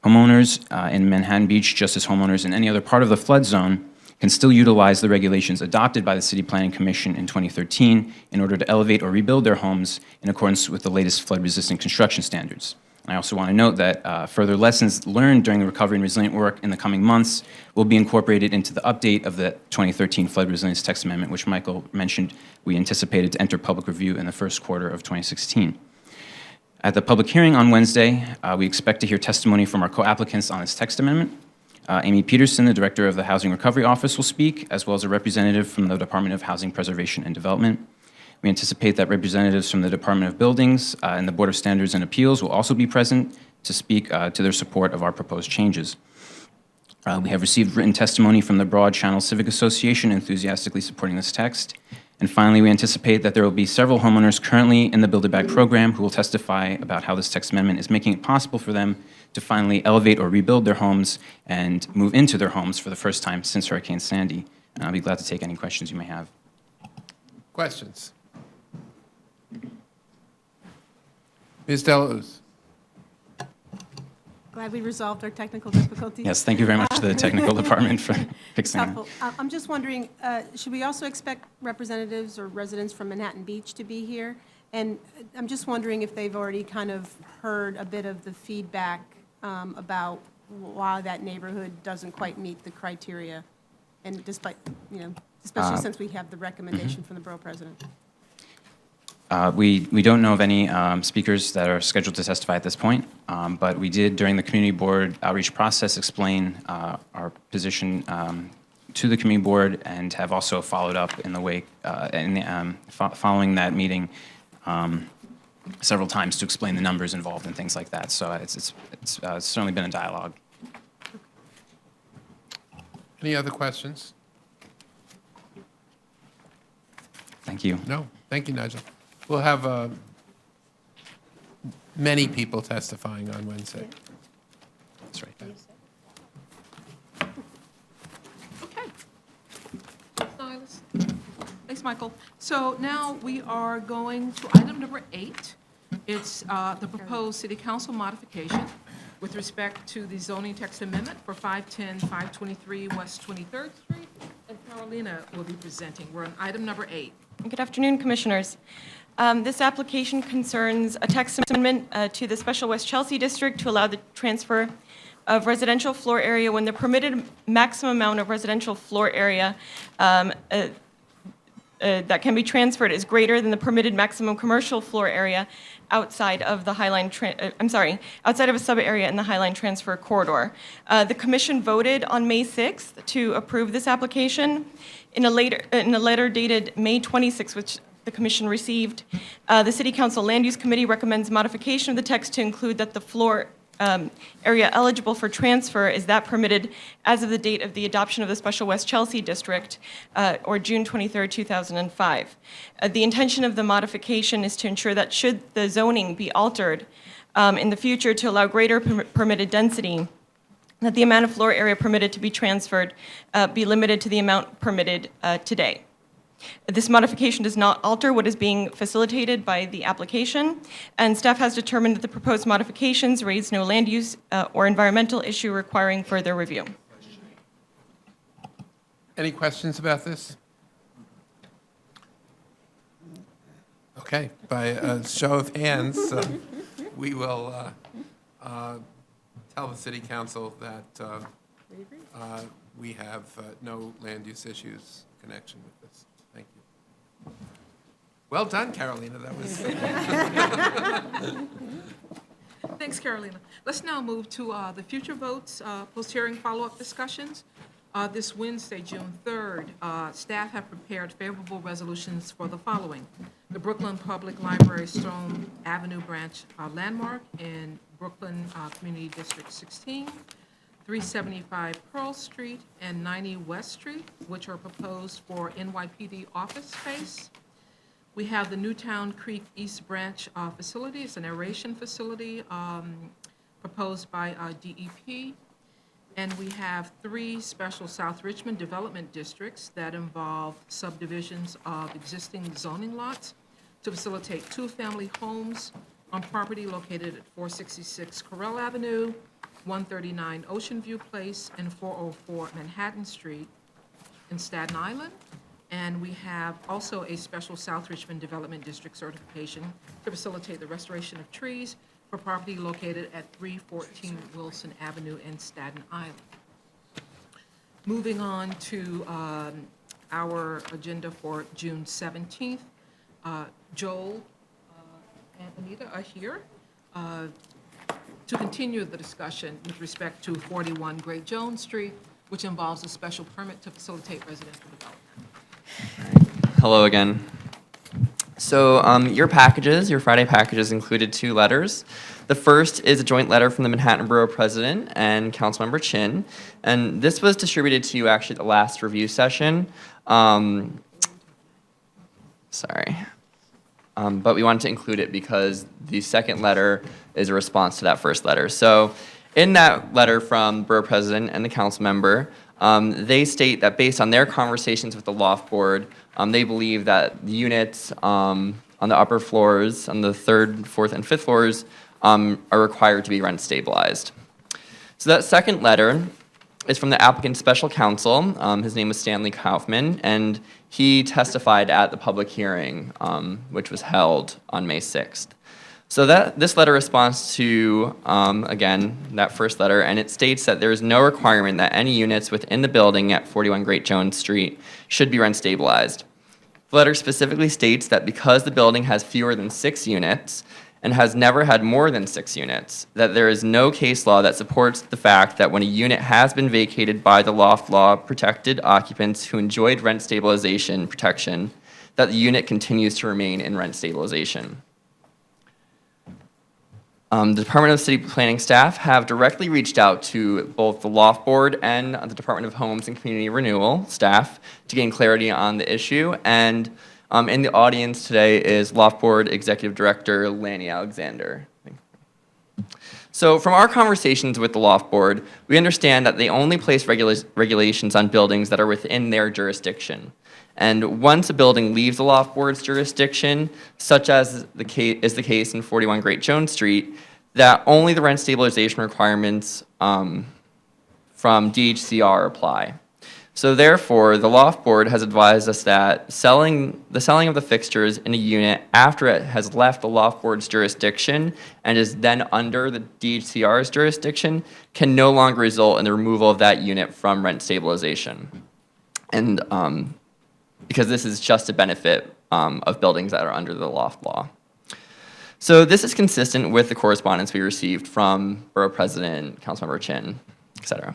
Homeowners in Manhattan Beach, just as homeowners in any other part of the flood zone, can still utilize the regulations adopted by the City Planning Commission in 2013 in order to elevate or rebuild their homes in accordance with the latest flood-resistant construction standards. I also want to note that further lessons learned during the recovery and resilient work in the coming months will be incorporated into the update of the 2013 Flood Resilience Text Amendment, which Michael mentioned we anticipated to enter public review in the first quarter of 2016. At the public hearing on Wednesday, we expect to hear testimony from our co-applicants on this text amendment. Amy Peterson, the director of the Housing Recovery Office, will speak, as well as a representative from the Department of Housing Preservation and Development. We anticipate that representatives from the Department of Buildings and the Board of Standards and Appeals will also be present to speak to their support of our proposed changes. We have received written testimony from the Broad Channel Civic Association enthusiastically supporting this text. And finally, we anticipate that there will be several homeowners currently in the Build It Back program who will testify about how this text amendment is making it possible for them to finally elevate or rebuild their homes and move into their homes for the first time since Hurricane Sandy. And I'll be glad to take any questions you may have. Questions? Ms. Delauze. Glad we resolved our technical difficulties. Yes, thank you very much to the technical department for fixing that. Helpful. I'm just wondering, should we also expect representatives or residents from Manhattan Beach to be here? And I'm just wondering if they've already kind of heard a bit of the feedback about why that neighborhood doesn't quite meet the criteria, and despite, especially since we have the recommendation from the borough president. We don't know of any speakers that are scheduled to testify at this point, but we did, during the community board outreach process, explain our position to the community board and have also followed up in the wake, following that meeting several times to explain the numbers involved and things like that. So it's certainly been a dialogue. Any other questions? Thank you. No, thank you, Nigel. We'll have many people testifying on Wednesday. That's right. Okay. Silas. Thanks, Michael. So now we are going to item number 8. It's the proposed city council modification with respect to the zoning text amendment for 510, 523 West 23rd Street. And Carolina will be presenting. We're on item number 8. Good afternoon, Commissioners. This application concerns a text amendment to the Special West Chelsea District to allow the transfer of residential floor area when the permitted maximum amount of residential floor area that can be transferred is greater than the permitted maximum commercial floor area outside of the outside of a sub-area in the Highline Transfer Corridor. The Commission voted on May 6th to approve this application. In a letter dated May 26th, which the Commission received, the City Council Land Use Committee recommends modification of the text to include that the floor area eligible for transfer is that permitted as of the date of the adoption of the Special West Chelsea District, or June 23, 2005. The intention of the modification is to ensure that should the zoning be altered in the future to allow greater permitted density, that the amount of floor area permitted to be transferred be limited to the amount permitted today. This modification does not alter what is being facilitated by the application, and staff has determined that the proposed modifications raise no land use or environmental issue requiring further review. Any questions about this? Okay, by a show of hands, we will tell the city council that we have no land use issues in connection with this. Thank you. Well done, Carolina, that was. Thanks, Carolina. Let's now move to the future votes, post-hearing follow-up discussions. This Wednesday, June 3rd, staff have prepared favorable resolutions for the following. The Brooklyn Public Library Stone Avenue Branch Landmark in Brooklyn Community District 16, 375 Pearl Street and 90 West Street, which are proposed for NYPD office space. We have the Newtown Creek East Branch facility. It's an aeration facility proposed by DEP. And we have 3 special South Richmond development districts that involve subdivisions of existing zoning lots to facilitate 2-family homes on property located at 466 Correll Avenue, 139 Ocean View Place, and 404 Manhattan Street in Staten Island. And we have also a special South Richmond Development District certification to facilitate the restoration of trees for property located at 314 Wilson Avenue in Staten Island. Moving on to our agenda for June 17th, Joel and Anita are here to continue the discussion with respect to 41 Great Jones Street, which involves a special permit to facilitate residential development. Hello again. So your Friday packages included 2 letters. The first is a joint letter from the Manhattan Borough President and Councilmember Chin, and this was distributed to you actually at the last review session. But we wanted to include it because the second letter is a response to that first letter. So in that letter from Borough President and the council member, they state that based on their conversations with the loft board, they believe that the units on the upper floors, on the 3rd, 4th, and 5th floors, are required to be rent stabilized. So that second letter is from the applicant's special counsel. His name was Stanley Kaufman, and he testified at the public hearing, which was held on May 6th. So this letter responds to, again, that first letter, and it states that there is no requirement that any units within the building at 41 Great Jones Street should be rent stabilized. The letter specifically states that because the building has fewer than 6 units and has never had more than 6 units, that there is no case law that supports the fact that when a unit has been vacated by the loft law protected occupants who enjoyed rent stabilization protection, that the unit continues to remain in rent stabilization. The Department of City Planning staff have directly reached out to both the Loft Board and the Department of Homes and Community Renewal staff to gain clarity on the issue. And in the audience today is Loft Board Executive Director Lanny Alexander. So from our conversations with the Loft Board, we understand that they only place regulations on buildings that are within their jurisdiction. And once a building leaves the Loft Board's jurisdiction, such as is the case in 41 Great Jones Street, that only the rent stabilization requirements from DHCR apply. So therefore, the Loft Board has advised us that the selling of the fixtures in a unit after it has left the Loft Board's jurisdiction and is then under the DHCR's jurisdiction can no longer result in the removal of that unit from rent stabilization. And because this is just a benefit of buildings that are under the loft law. So this is consistent with the correspondence we received from Borough President, Councilmember Chin, et cetera.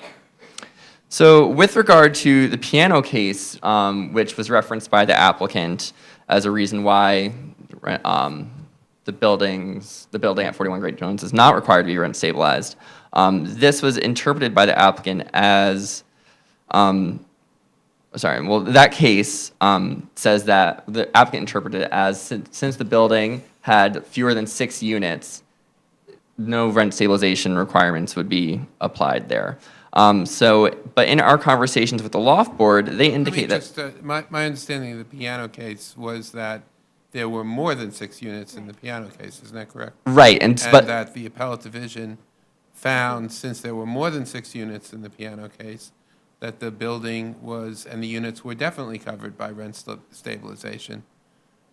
So with regard to the piano case, which was referenced by the applicant as a reason why the building at 41 Great Jones is not required to be rent stabilized, this was interpreted by the applicant as that case says that the applicant interpreted it as since the building had fewer than 6 units, no rent stabilization requirements would be applied there. But in our conversations with the loft board, they indicate that. My understanding of the piano case was that there were more than 6 units in the piano case, isn't that correct? Right, And but that the appellate division found, since there were more than 6 units in the piano case, that the building was, and the units were definitely covered by rent stabilization.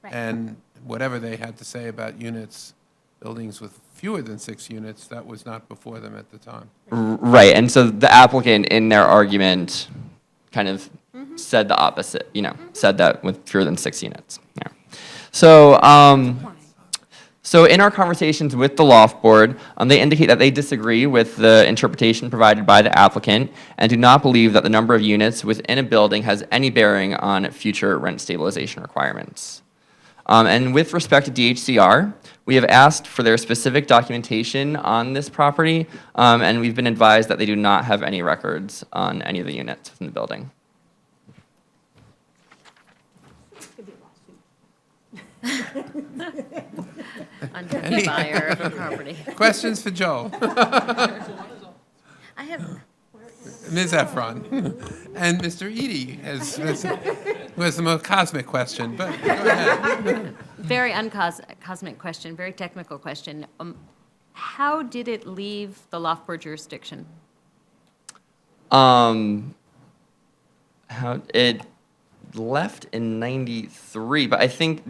Right. And whatever they had to say about units, buildings with fewer than 6 units, that was not before them at the time. Right, and so the applicant in their argument kind of said the opposite, said that with fewer than 6 units. Yeah. So in our conversations with the loft board, they indicate that they disagree with the interpretation provided by the applicant and do not believe that the number of units within a building has any bearing on future rent stabilization requirements. And with respect to DHCR, we have asked for their specific documentation on this property, and we've been advised that they do not have any records on any of the units within the building. Unhappy buyer of a property. Questions for Joel? I have. Ms. Efron. And Mr. Eady who has the most cosmic question, but go ahead. Very uncosmic question, very technical question. How did it leave the loft board jurisdiction? How it left in '93, but I think.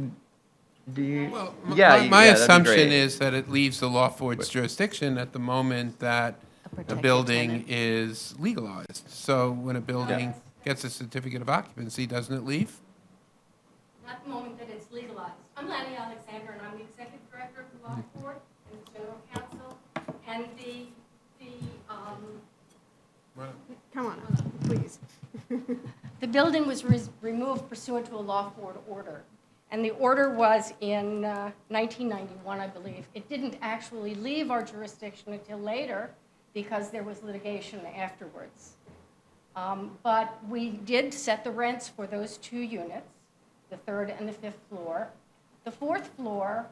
Well, Yeah, my that'd be assumption great. is that it leaves the loft board's jurisdiction at the moment that a protected building tenant. is legalized. So when a building gets a certificate of occupancy, doesn't it leave? Not the moment that it's legalized. I'm Lanny Alexander, and I'm the executive director of the loft board and the general counsel, and Come on, please. the building was removed pursuant to a loft board order. And the order was in 1991, I believe. It didn't actually leave our jurisdiction until later because there was litigation afterwards. But we did set the rents for those 2 units, the 3rd and the 5th floor. The 4th floor,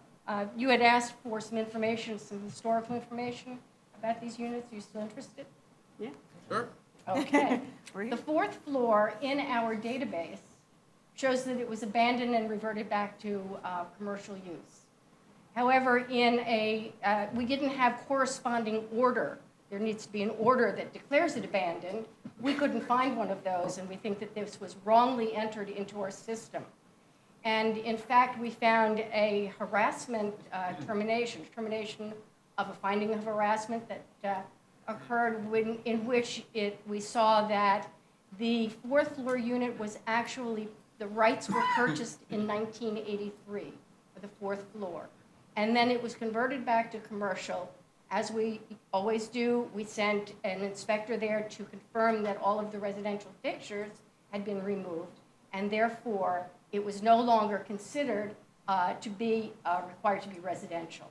you had asked for some information, some historical information about these units. Are you still interested? Yeah. Sure. Okay. The 4th floor in our database shows that it was abandoned and reverted back to commercial use. However, we didn't have corresponding order. There needs to be an order that declares it abandoned. We couldn't find one of those, and we think that this was wrongly entered into our system. And in fact, we found a harassment termination of a finding of harassment that occurred in which we saw that the 4th floor unit was actually, the rights were purchased in 1983 for the 4th floor. And then it was converted back to commercial. As we always do, we sent an inspector there to confirm that all of the residential fixtures had been removed, and therefore it was no longer considered to be required to be residential.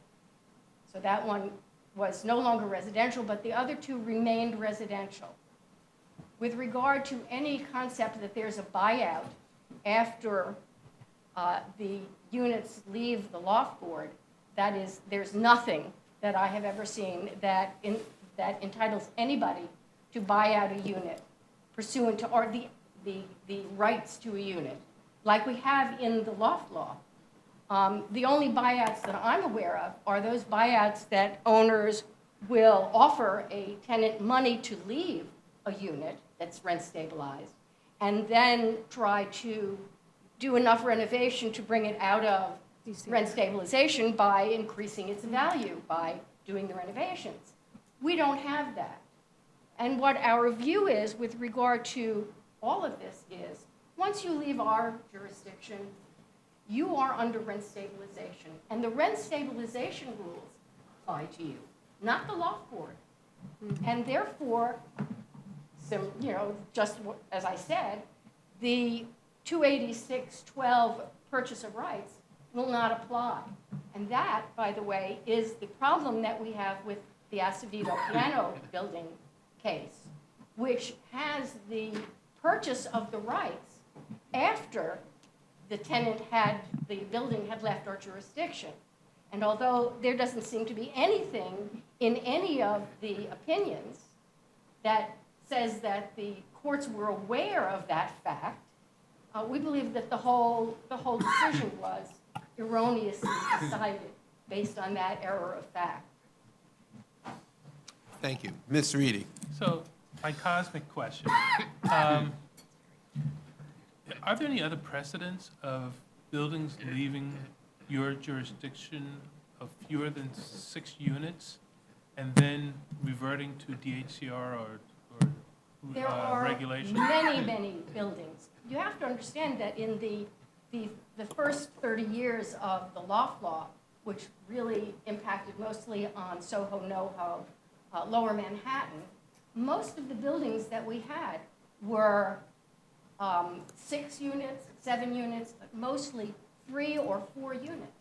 So that one was no longer residential, but the other 2 remained residential. With regard to any concept that there's a buyout after the units leave the loft board, that is, there's nothing that I have ever seen that entitles anybody to buy out a unit pursuant to or the rights to a unit, like we have in the loft law. The only buyouts that I'm aware of are those buyouts that owners will offer a tenant money to leave a unit that's rent stabilized, and then try to do enough renovation to bring it out of rent stabilization by increasing its value by doing the renovations. We don't have that. And what our view is with regard to all of this is, once you leave our jurisdiction, you are under rent stabilization. And the rent stabilization rules apply to you, not the loft board. And therefore, just as I said, the 286.12 purchase of rights will not apply. And that, by the way, is the problem that we have with the Acevedo piano building case, which has the purchase of the rights after the building had left our jurisdiction. And although there doesn't seem to be anything in any of the opinions that says that the courts were aware of that fact, we believe that the whole decision was erroneously decided based on that error of fact. Thank you. Ms. Reedy. So, my cosmic question. Are there any other precedents of buildings leaving your jurisdiction of fewer than 6 units and then reverting to DHCR or There are regulation? many buildings. You have to understand that in the first 30 years of the loft law, which really impacted mostly on Soho, NoHo, Lower Manhattan, most of the buildings that we had were 6 units, 7 units, but mostly 3 or 4 units.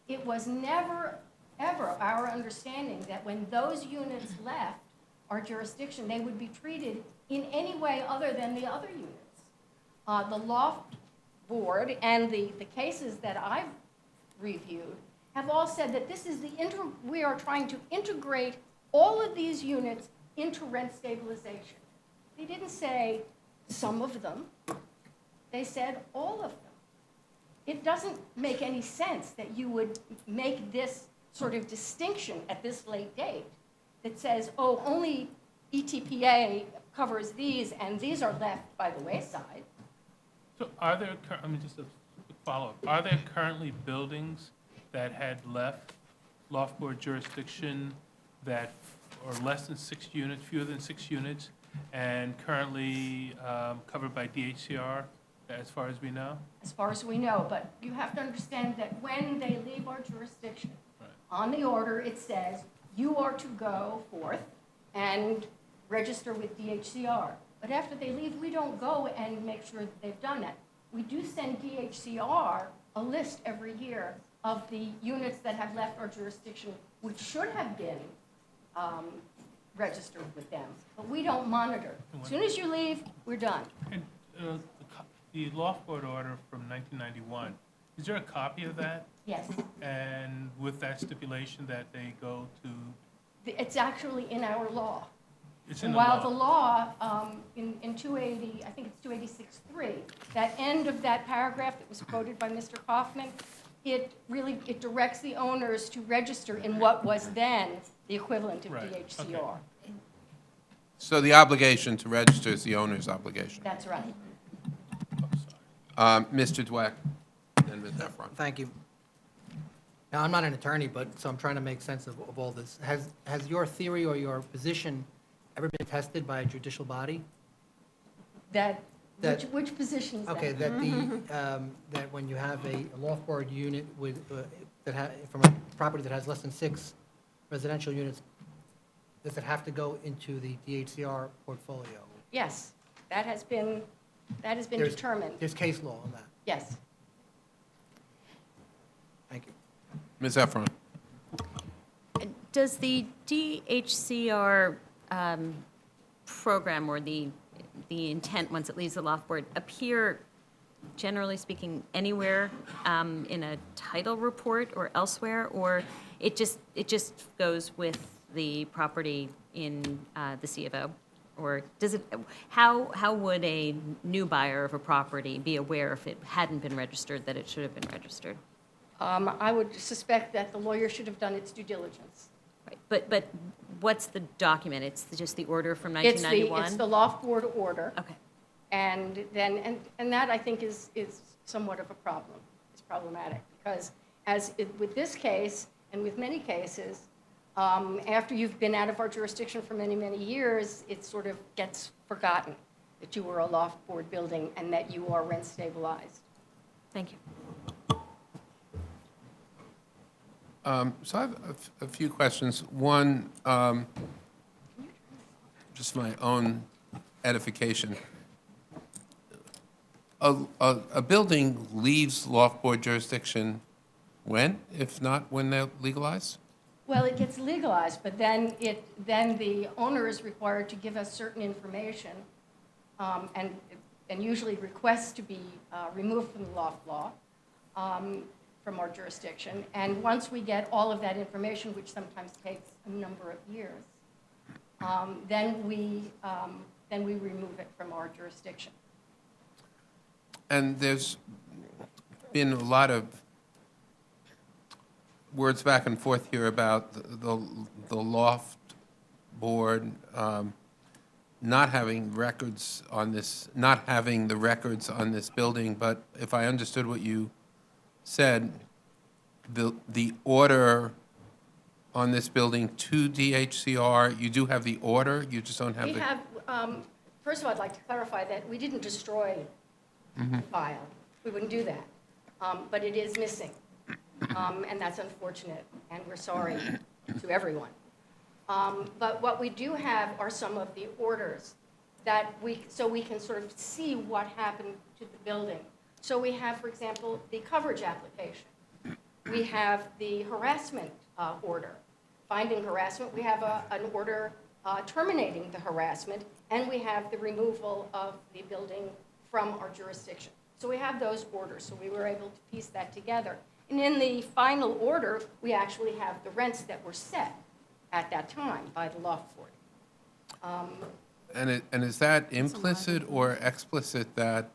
It was never, ever our understanding that when those units left our jurisdiction, they would be treated in any way other than the other units. The loft board and the cases that I've reviewed have all said that this is we are trying to integrate all of these units into rent stabilization. They didn't say some of them. They said all of them. It doesn't make any sense that you would make this sort of distinction at this late date that says, oh, only ETPA covers these and these are left by the wayside. So are there, just a quick follow-up. Are there currently buildings that had left loft board jurisdiction that are less than 6 units, fewer than 6 units, and currently covered by DHCR, as far as we know? As far as we know, but you have to understand that when they leave our jurisdiction, on the order it says, you are to go forth and register with DHCR. But after they leave, we don't go and make sure that they've done that. We do send DHCR a list every year of the units that have left our jurisdiction, which should have been registered with them. But we don't monitor. As soon as you leave, we're done. And the loft board order from 1991, is there a copy of that? Yes. And with that stipulation that they go to? It's actually in our law. It's in And the while law. the law, in 280, I think it's 286.3, that end of that paragraph that was quoted by Mr. Kaufman, it directs the owners to register in what was then the equivalent of DHCR. Okay. So the obligation to register is the owner's obligation. That's right. Mr. Dweck and Ms. Efron. Thank you. Now, I'm not an attorney, so I'm trying to make sense of all this. Has your theory or your position ever been tested by a judicial body? Which position is that? Okay, that when you have a loft board unit from a property that has less than 6 residential units, does it have to go into the DHCR portfolio? Yes, that has been determined. There's case law on that. Yes. Thank you. Ms. Efron. Does the DHCR program or the intent, once it leaves the loft board, appear, generally speaking, anywhere in a title report or elsewhere, or it just goes with the property in the C of O? Or does it? How would a new buyer of a property be aware if it hadn't been registered that it should have been registered? I would suspect that the lawyer should have done its due diligence. Right, but what's the document? It's just the order from 1991? It's the loft board order. Okay. And that, I think, is somewhat of a problem. It's problematic because with this case and with many cases, after you've been out of our jurisdiction for many, many years, it sort of gets forgotten that you were a loft board building and that you are rent stabilized. Thank you. So I have a few questions. One, just my own edification. A building leaves loft board jurisdiction when, if not when they're legalized? Well, it gets legalized, but then the owner is required to give us certain information and usually requests to be removed from the loft law. From our jurisdiction. And once we get all of that information, which sometimes takes a number of years, then we remove it from our jurisdiction. And there's been a lot of words back and forth here about the loft board not having records on this, not having the records on this building, but if I understood what you said, the order on this building to DHCR, you do have the order, you just don't have We the... have, first of all, I'd like to clarify that we didn't destroy the file. We wouldn't do that. But it is missing. And that's unfortunate, and we're sorry to everyone. But what we do have are some of the orders so we can sort of see what happened to the building. So we have, for example, the coverage application. We have the harassment order, finding harassment. We have an order terminating the harassment, and we have the removal of the building from our jurisdiction. So we have those orders, so we were able to piece that together. And in the final order, we actually have the rents that were set at that time by the loft board. And is that implicit or explicit that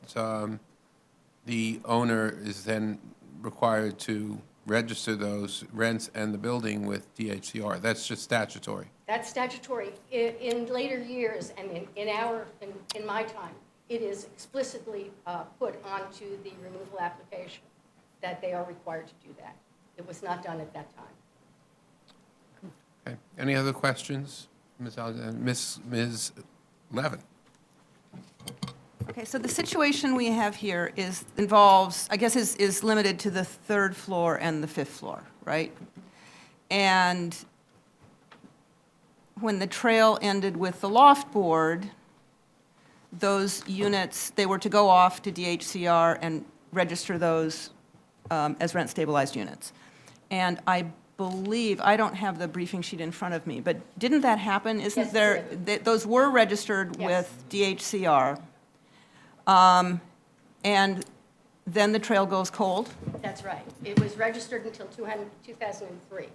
the owner is then required to register those rents and the building with DHCR? That's just statutory. That's statutory. In later years, and in my time, it is explicitly put onto the removal application that they are required to do that. It was not done at that time. Okay. Any other questions, Ms. Alexander? Ms. Levin? Okay, so the situation we have here involves, I guess, is limited to the third floor and the fifth floor, right? And when the trail ended with the loft board, those units, they were to go off to DHCR and register those as rent-stabilized units. And I believe, I don't have the briefing sheet in front of me, but didn't that happen? Isn't Yes, there, it did. those were registered with DHCR. And then the trail goes cold? That's right. It was registered until 2003.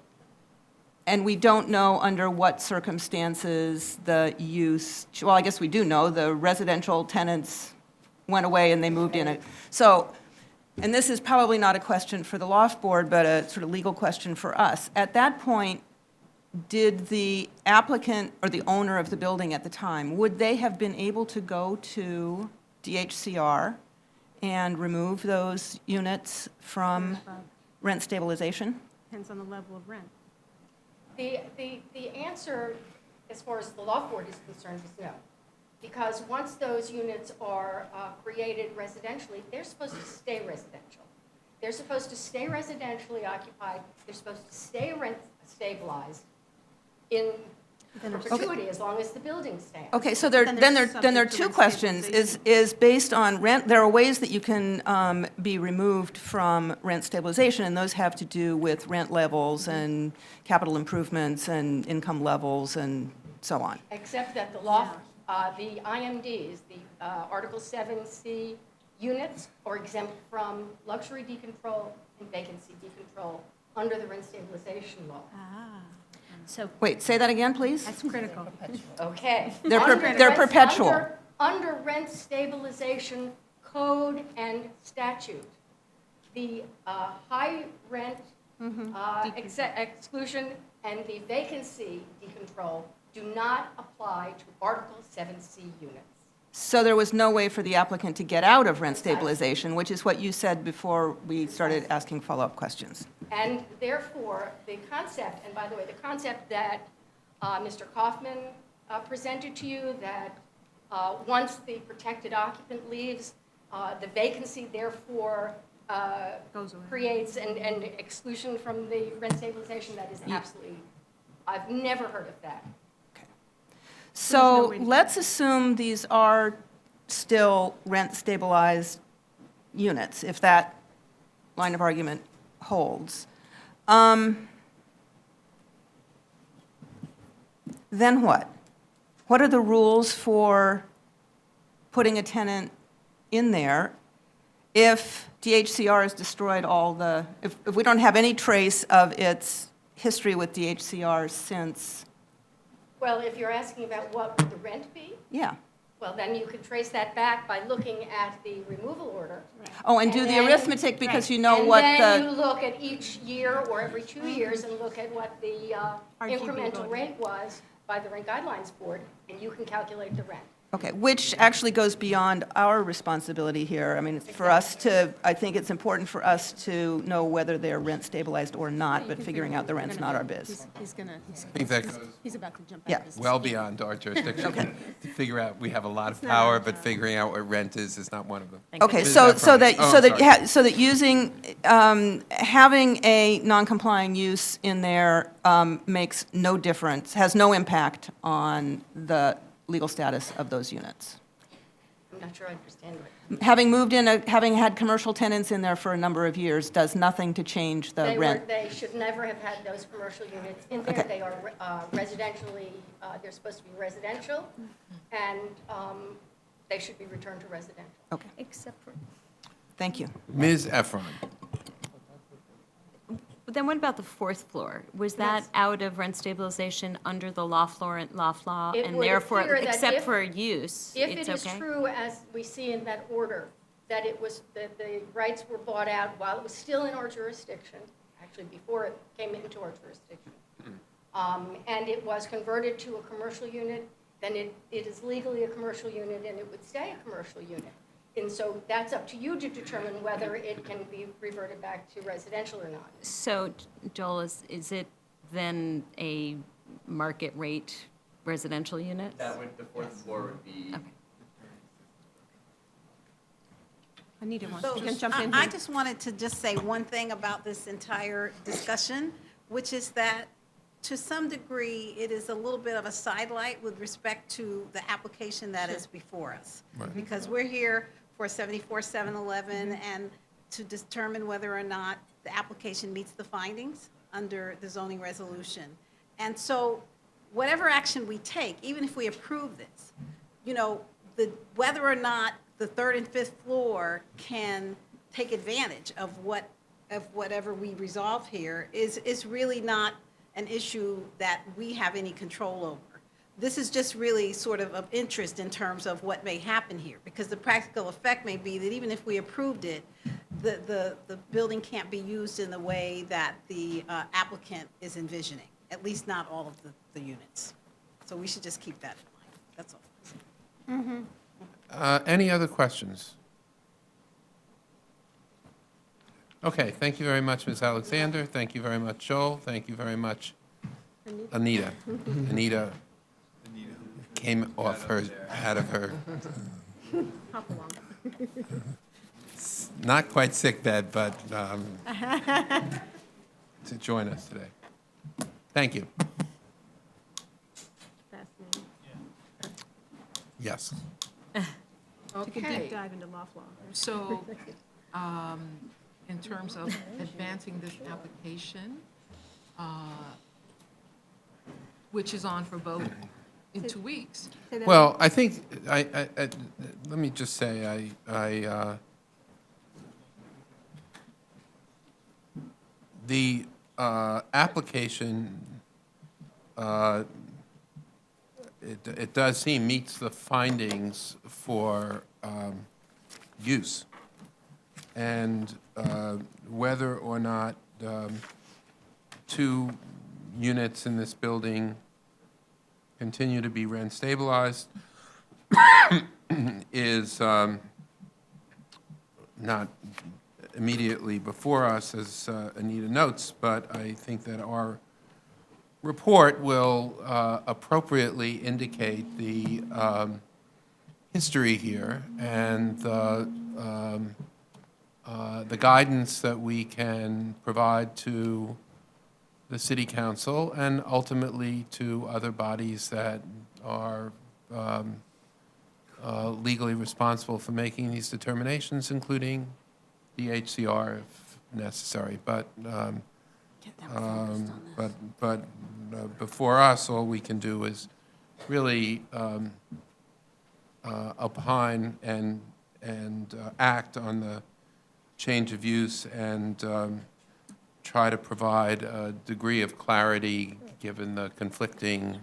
And we don't know under what circumstances the use, well, I guess we do know, the residential tenants went away and they moved in. So, and this is probably not a question for the loft board, but a sort of legal question for us. At that point, did the applicant or the owner of the building at the time, would they have been able to go to DHCR and remove those units from rent stabilization? Depends on the level of rent. The answer, as far as the loft board is concerned, is no. Because once those units are created residentially, they're supposed to stay residential. They're supposed to stay residentially occupied. They're supposed to stay rent stabilized in perpetuity as long as the building stands. Okay, so then there are two questions. Is based on rent, there are ways that you can be removed from rent stabilization, and those have to do with rent levels and capital improvements and income levels and so on. Except that the loft, the IMDs, the Article 7C units are exempt from luxury decontrol and vacancy decontrol under the rent stabilization law. So Wait, say that again, please? That's critical. Okay. They're perpetual. Under rent stabilization code and statute, the high rent exclusion and the vacancy decontrol do not apply to Article 7C units. So there was no way for the applicant to get out of rent stabilization, which is what you said before we started asking follow-up questions. And therefore, the concept, and by the way, the concept that Mr. Kaufman presented to you, that once the protected occupant leaves, the vacancy therefore creates an exclusion from the rent stabilization, that is absolutely, I've never heard of that. So let's assume these are still rent-stabilized units, if that line of argument holds. Then what? What are the rules for putting a tenant in there if DHCR has destroyed all the, if we don't have any trace of its history with DHCR since Well, if you're asking about what would the rent be, Yeah. well, then you could trace that back by looking at the removal order. Oh, and do the then- arithmetic because you know and what then you the, look at each year or every 2 years and look at what the incremental rate was by the Rent Guidelines Board, and you can calculate the rent. okay, which actually goes beyond our responsibility here. I mean, it's for us to, I think it's important for us to know whether they're rent stabilized or not, but figuring out the rent's not our biz. He's I think that goes he's about to jump Yeah. well beyond our jurisdiction. To figure out, we have a lot of power, but figuring out what rent is not one of them. Okay, Ms. so Efron. Oh, sorry. so that using, having a non-complying use in there makes no difference, has no impact on the legal status of those units. I'm not sure I understand what. Having moved in, having had commercial tenants in there for a number of years does nothing to change the rent. They should never have had those commercial units in there. Okay. They are residentially, they're supposed to be residential, and they should be returned to residential. Okay. Except for. Thank you. Ms. Efron. But then what about the fourth floor? Was that out of rent stabilization under the loft law, It and would therefore, appear that except if- for use, If it's it is okay? true, as we see in that order, that it was, that the rights were bought out while it was still in our jurisdiction, actually before it came into our jurisdiction, and it was converted to a commercial unit, then it is legally a commercial unit and it would stay a commercial unit. And so that's up to you to determine whether it can be reverted back to residential or not. So, Joel, is it then a market rate residential unit? That would, the fourth floor would be. Anita wants So, to jump in I here. just wanted to just say one thing about this entire discussion, which is that to some degree, it is a little bit of a sidelight with respect to the application that is before us. Right. Because we're here for 74-711 and to determine whether or not the application meets the findings under the zoning resolution. And so whatever action we take, even if we approve this, you know, whether or not the third and fifth floor can take advantage of whatever we resolve here is really not an issue that we have any control over. This is just really sort of interest in terms of what may happen here, because the practical effect may be that even if we approved it, the building can't be used in the way that the applicant is envisioning, at least not all of the units. So we should just keep that in mind, that's all. Any other questions? Okay, thank you very much, Ms. Alexander. Thank you very much, Joel. Thank you very much, Anita. Anita came off her, out of her, Hop along. not quite sick bed, but to join us today. Thank you. Fascinating. Yes. Take a Okay. deep dive into loft law. So, in terms of advancing this application, which is on for vote in 2 weeks. Well, I think, let me just say, the application, it does seem meets the findings for use. And whether or not 2 units in this building continue to be rent stabilized is not immediately before us, as Anita notes, but I think that our report will appropriately indicate the history here and the guidance that we can provide to the city council and ultimately to other bodies that are legally responsible for making these determinations, including the HCR if necessary. But before us, all we can do is really opine and act on the change of use and try to provide a degree of clarity given the conflicting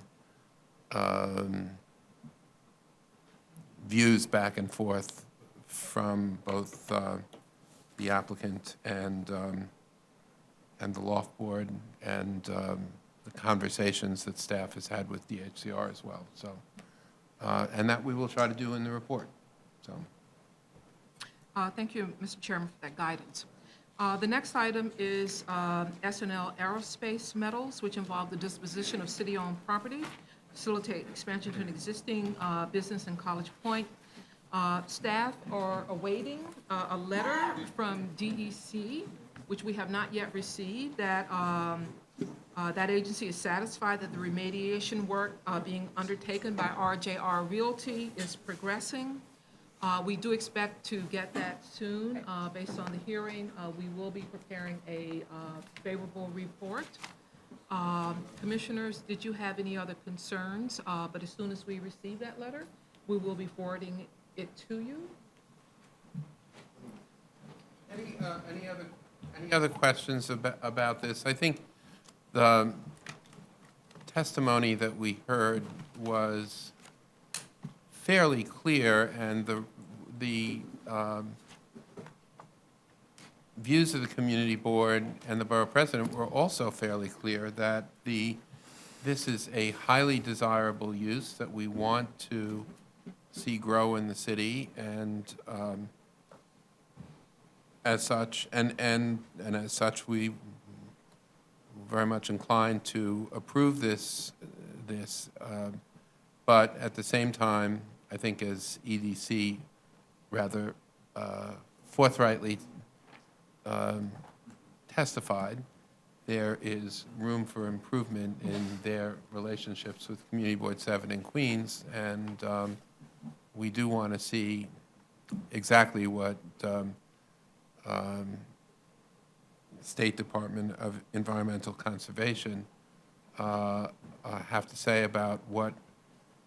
views back and forth from both the applicant and the loft board, and the conversations that staff has had with DHCR as well. So, and that we will try to do in the report. So. Thank you, Mr. Chairman, for that guidance. The next item is Snl Aerospace Metals, which involve the disposition of city-owned property, facilitate expansion to an existing business in College Point. Staff are awaiting a letter from DEC, which we have not yet received, that that agency is satisfied that the remediation work being undertaken by RJR Realty is progressing. We do expect to get that soon. Based on the hearing, we will be preparing a favorable report. Commissioners, did you have any other concerns? But as soon as we receive that letter, we will be forwarding it to you. Any other questions about this? I think the testimony that we heard was fairly clear, and the views of the community board and the borough president were also fairly clear that this is a highly desirable use that we want to see grow in the city, and as such, as such, we very much inclined to approve this. But at the same time, I think as EDC rather forthrightly testified, there is room for improvement in their relationships with Community Board 7 in Queens, and we do want to see exactly what State Department of Environmental Conservation have to say about what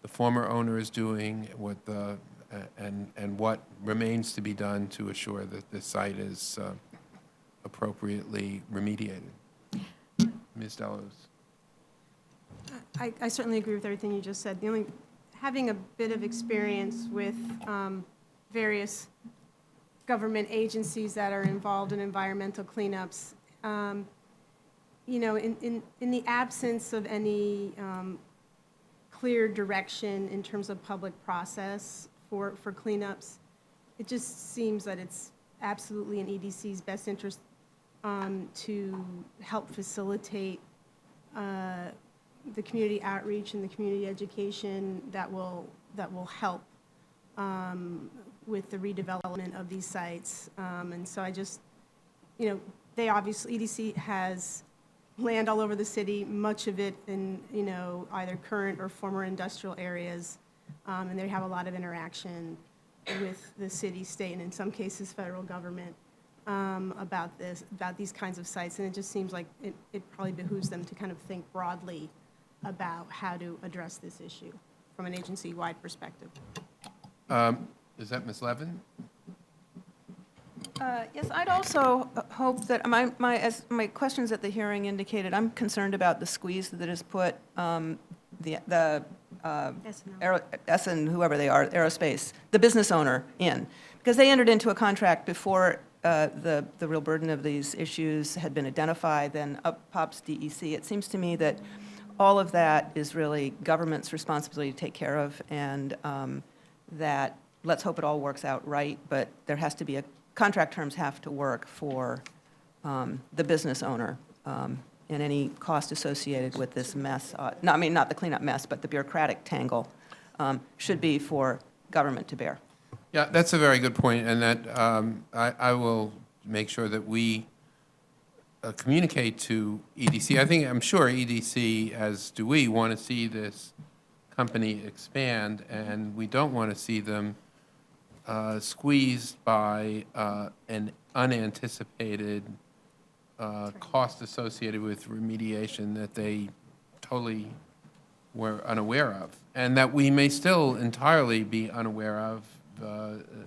the former owner is doing, what and what remains to be done to assure that the site is appropriately remediated. Ms. Delos. I certainly agree with everything you just said. Having a bit of experience with various government agencies that are involved in environmental cleanups, in the absence of any clear direction in terms of public process for cleanups, it just seems that it's absolutely in EDC's best interest to help facilitate the community outreach and the community education that will help with the redevelopment of these sites. And so I just, they obviously, EDC has land all over the city, much of it in, either current or former industrial areas, and they have a lot of interaction with the city, state, and in some cases, federal government about these kinds of sites. And it just seems like it probably behooves them to kind of think broadly about how to address this issue from an agency-wide perspective. Is that Ms. Levin? Yes, I'd also hope that as my questions at the hearing indicated, I'm concerned about the squeeze that is put SN, whoever they are, Aerospace, the business owner in, because they entered into a contract before the real burden of these issues had been identified. Then up pops DEC. It seems to me that all of that is really government's responsibility to take care of, and that let's hope it all works out right, but there has to be contract terms have to work for the business owner, and any cost associated with this mess, not the cleanup mess, but the bureaucratic tangle, should be for government to bear. Yeah, that's a very good point, and that I will make sure that we communicate to EDC. I'm sure EDC, as do we, want to see this company expand, and we don't want to see them squeezed by an unanticipated cost associated with remediation that they totally were unaware of, and that we may still entirely be unaware of,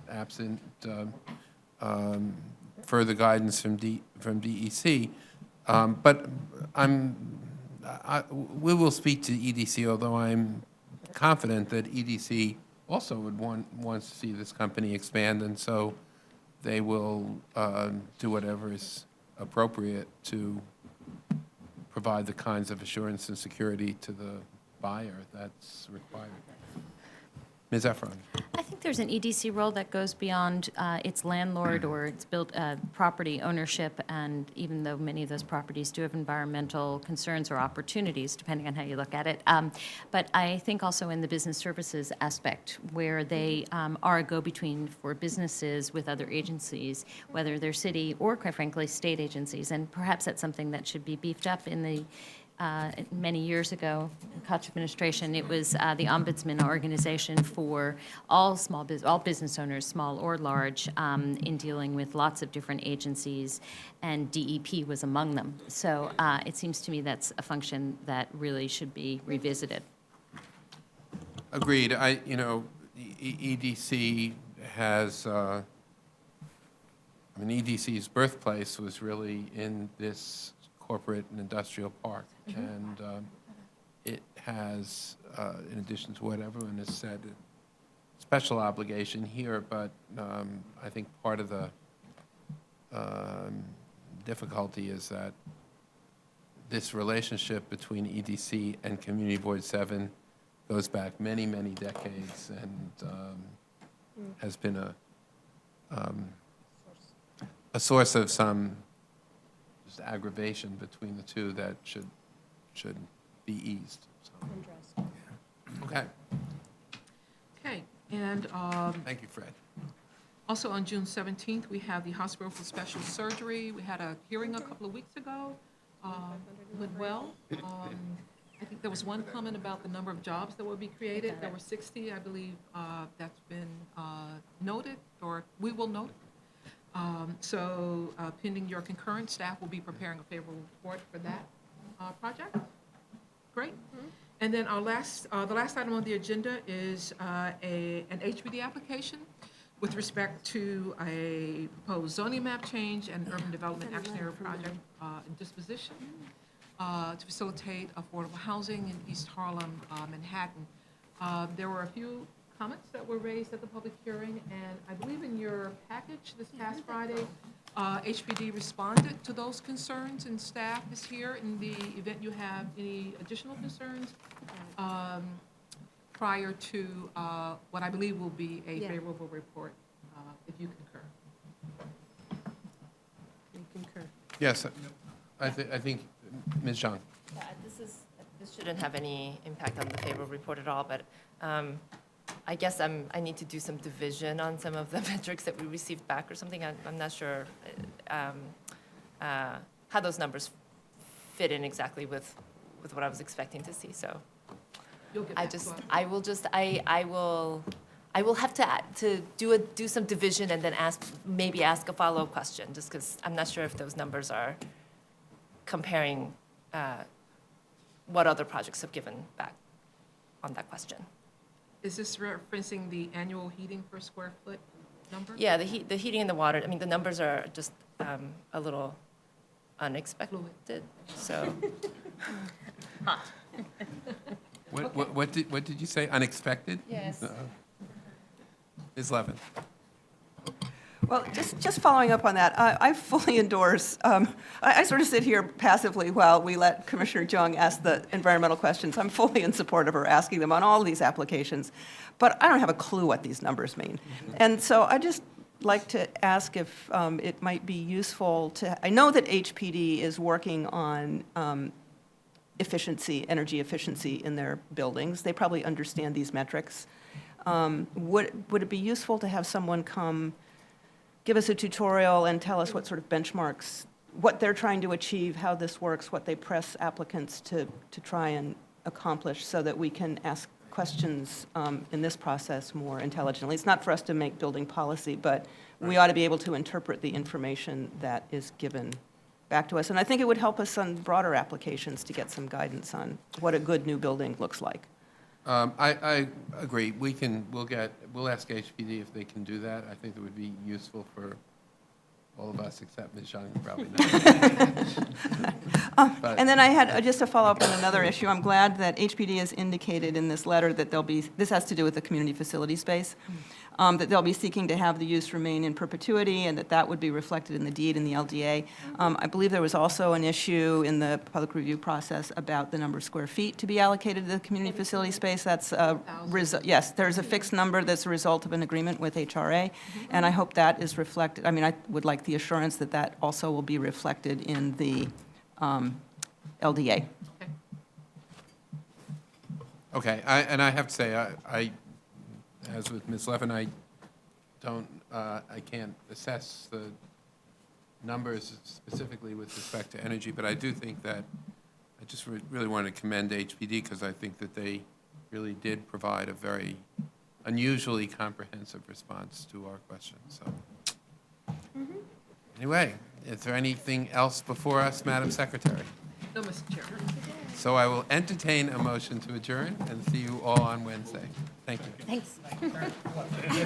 absent further guidance from DEC. But we will speak to EDC, although I'm confident that EDC also wants to see this company expand, and so they will do whatever is appropriate to provide the kinds of assurance and security to the buyer that's required. Ms. Efron. I think there's an EDC role that goes beyond its landlord or its built property ownership, and even though many of those properties do have environmental concerns or opportunities, depending on how you look at it. But I think also in the business services aspect, where they are a go-between for businesses with other agencies, whether they're city or, quite frankly, state agencies, and perhaps that's something that should be beefed up in the many years ago, Koch administration, it was the ombudsman organization for all business owners, small or large, in dealing with lots of different agencies, and DEP was among them. So it seems to me that's a function that really should be revisited. Agreed. EDC has, EDC's birthplace was really in this corporate and industrial park. And it has, in addition to what everyone has said, a special obligation here, but I think part of the difficulty is that this relationship between EDC and Community Board 7 goes back many, many decades and has been a source of some just aggravation between the two that should be eased. So. Okay. Okay, and thank you, Fred. Also on June 17th, we have the Hospital for Special Surgery. We had a hearing a couple of weeks ago. Went well. I think there was one comment about the number of jobs that will be created. There were 60, I believe. That's been noted, or we will note. So pending your concurrence, staff will be preparing a favorable report for that project. Great. And then our the last item on the agenda is an HPD application with respect to a proposed zoning map change and urban development actionary project in disposition to facilitate affordable housing in East Harlem, Manhattan. There were a few comments that were raised at the public hearing, and I believe in your package this past Friday, HPD responded to those concerns, and staff is here in the event you have any additional concerns prior to what I believe will be a favorable report, if you concur. We concur. Yes, I think Ms. Zhang. Yeah, this shouldn't have any impact on the favorable report at all, but I guess I need to do some division on some of the metrics that we received back or something. I'm not sure how those numbers fit in exactly with what I was expecting to see. So I will have to do some division and then maybe ask a follow-up question, just because I'm not sure if those numbers are comparing what other projects have given back on that question. Is this referencing the annual heating per square foot number? Yeah, the heating and the water, I mean, the numbers are just a little unexpected, so. Hot. What did you say, unexpected? Yes. Ms. Levin. Well, just following up on that, I fully endorse, I sort of sit here passively while we let Commissioner Jung ask the environmental questions. I'm fully in support of her asking them on all these applications, but I don't have a clue what these numbers mean. And so I just like to ask if it might be useful to, I know that HPD is working on energy efficiency in their buildings. They probably understand these metrics. Would it be useful to have someone come give us a tutorial and tell us what sort of benchmarks, what they're trying to achieve, how this works, what they press applicants to try and accomplish, so that we can ask questions in this process more intelligently? It's not for us to make building policy, but we ought to be able to interpret the information that is given back to us. And I think it would help us on broader applications to get some guidance on what a good new building looks like. I agree. We'll ask HPD if they can do that. I think it would be useful for all of us except Ms. Young probably know. But- And then I had just a follow-up on another issue. I'm glad that HPD has indicated in this letter that they'll be, this has to do with the community facility space, that they'll be seeking to have the use remain in perpetuity and that would be reflected in the deed and the LDA. I believe there was also an issue in the public review process about the number of square feet to be allocated to the community facility space. That's, yes, there's a fixed number that's a result of an agreement with HRA, and I hope that is reflected. I mean, I would like the assurance that that also will be reflected in the LDA. Okay, and I have to say, I as with Ms. Levin, I can't assess the numbers specifically with respect to energy, but I do think that I just really want to commend HPD because I think that they really did provide a very unusually comprehensive response to our questions. So, anyway, is there anything else before us, Madam Secretary? No, Mr. Chair. So I will entertain a motion to adjourn and see you all on Wednesday. Thank you. Thanks.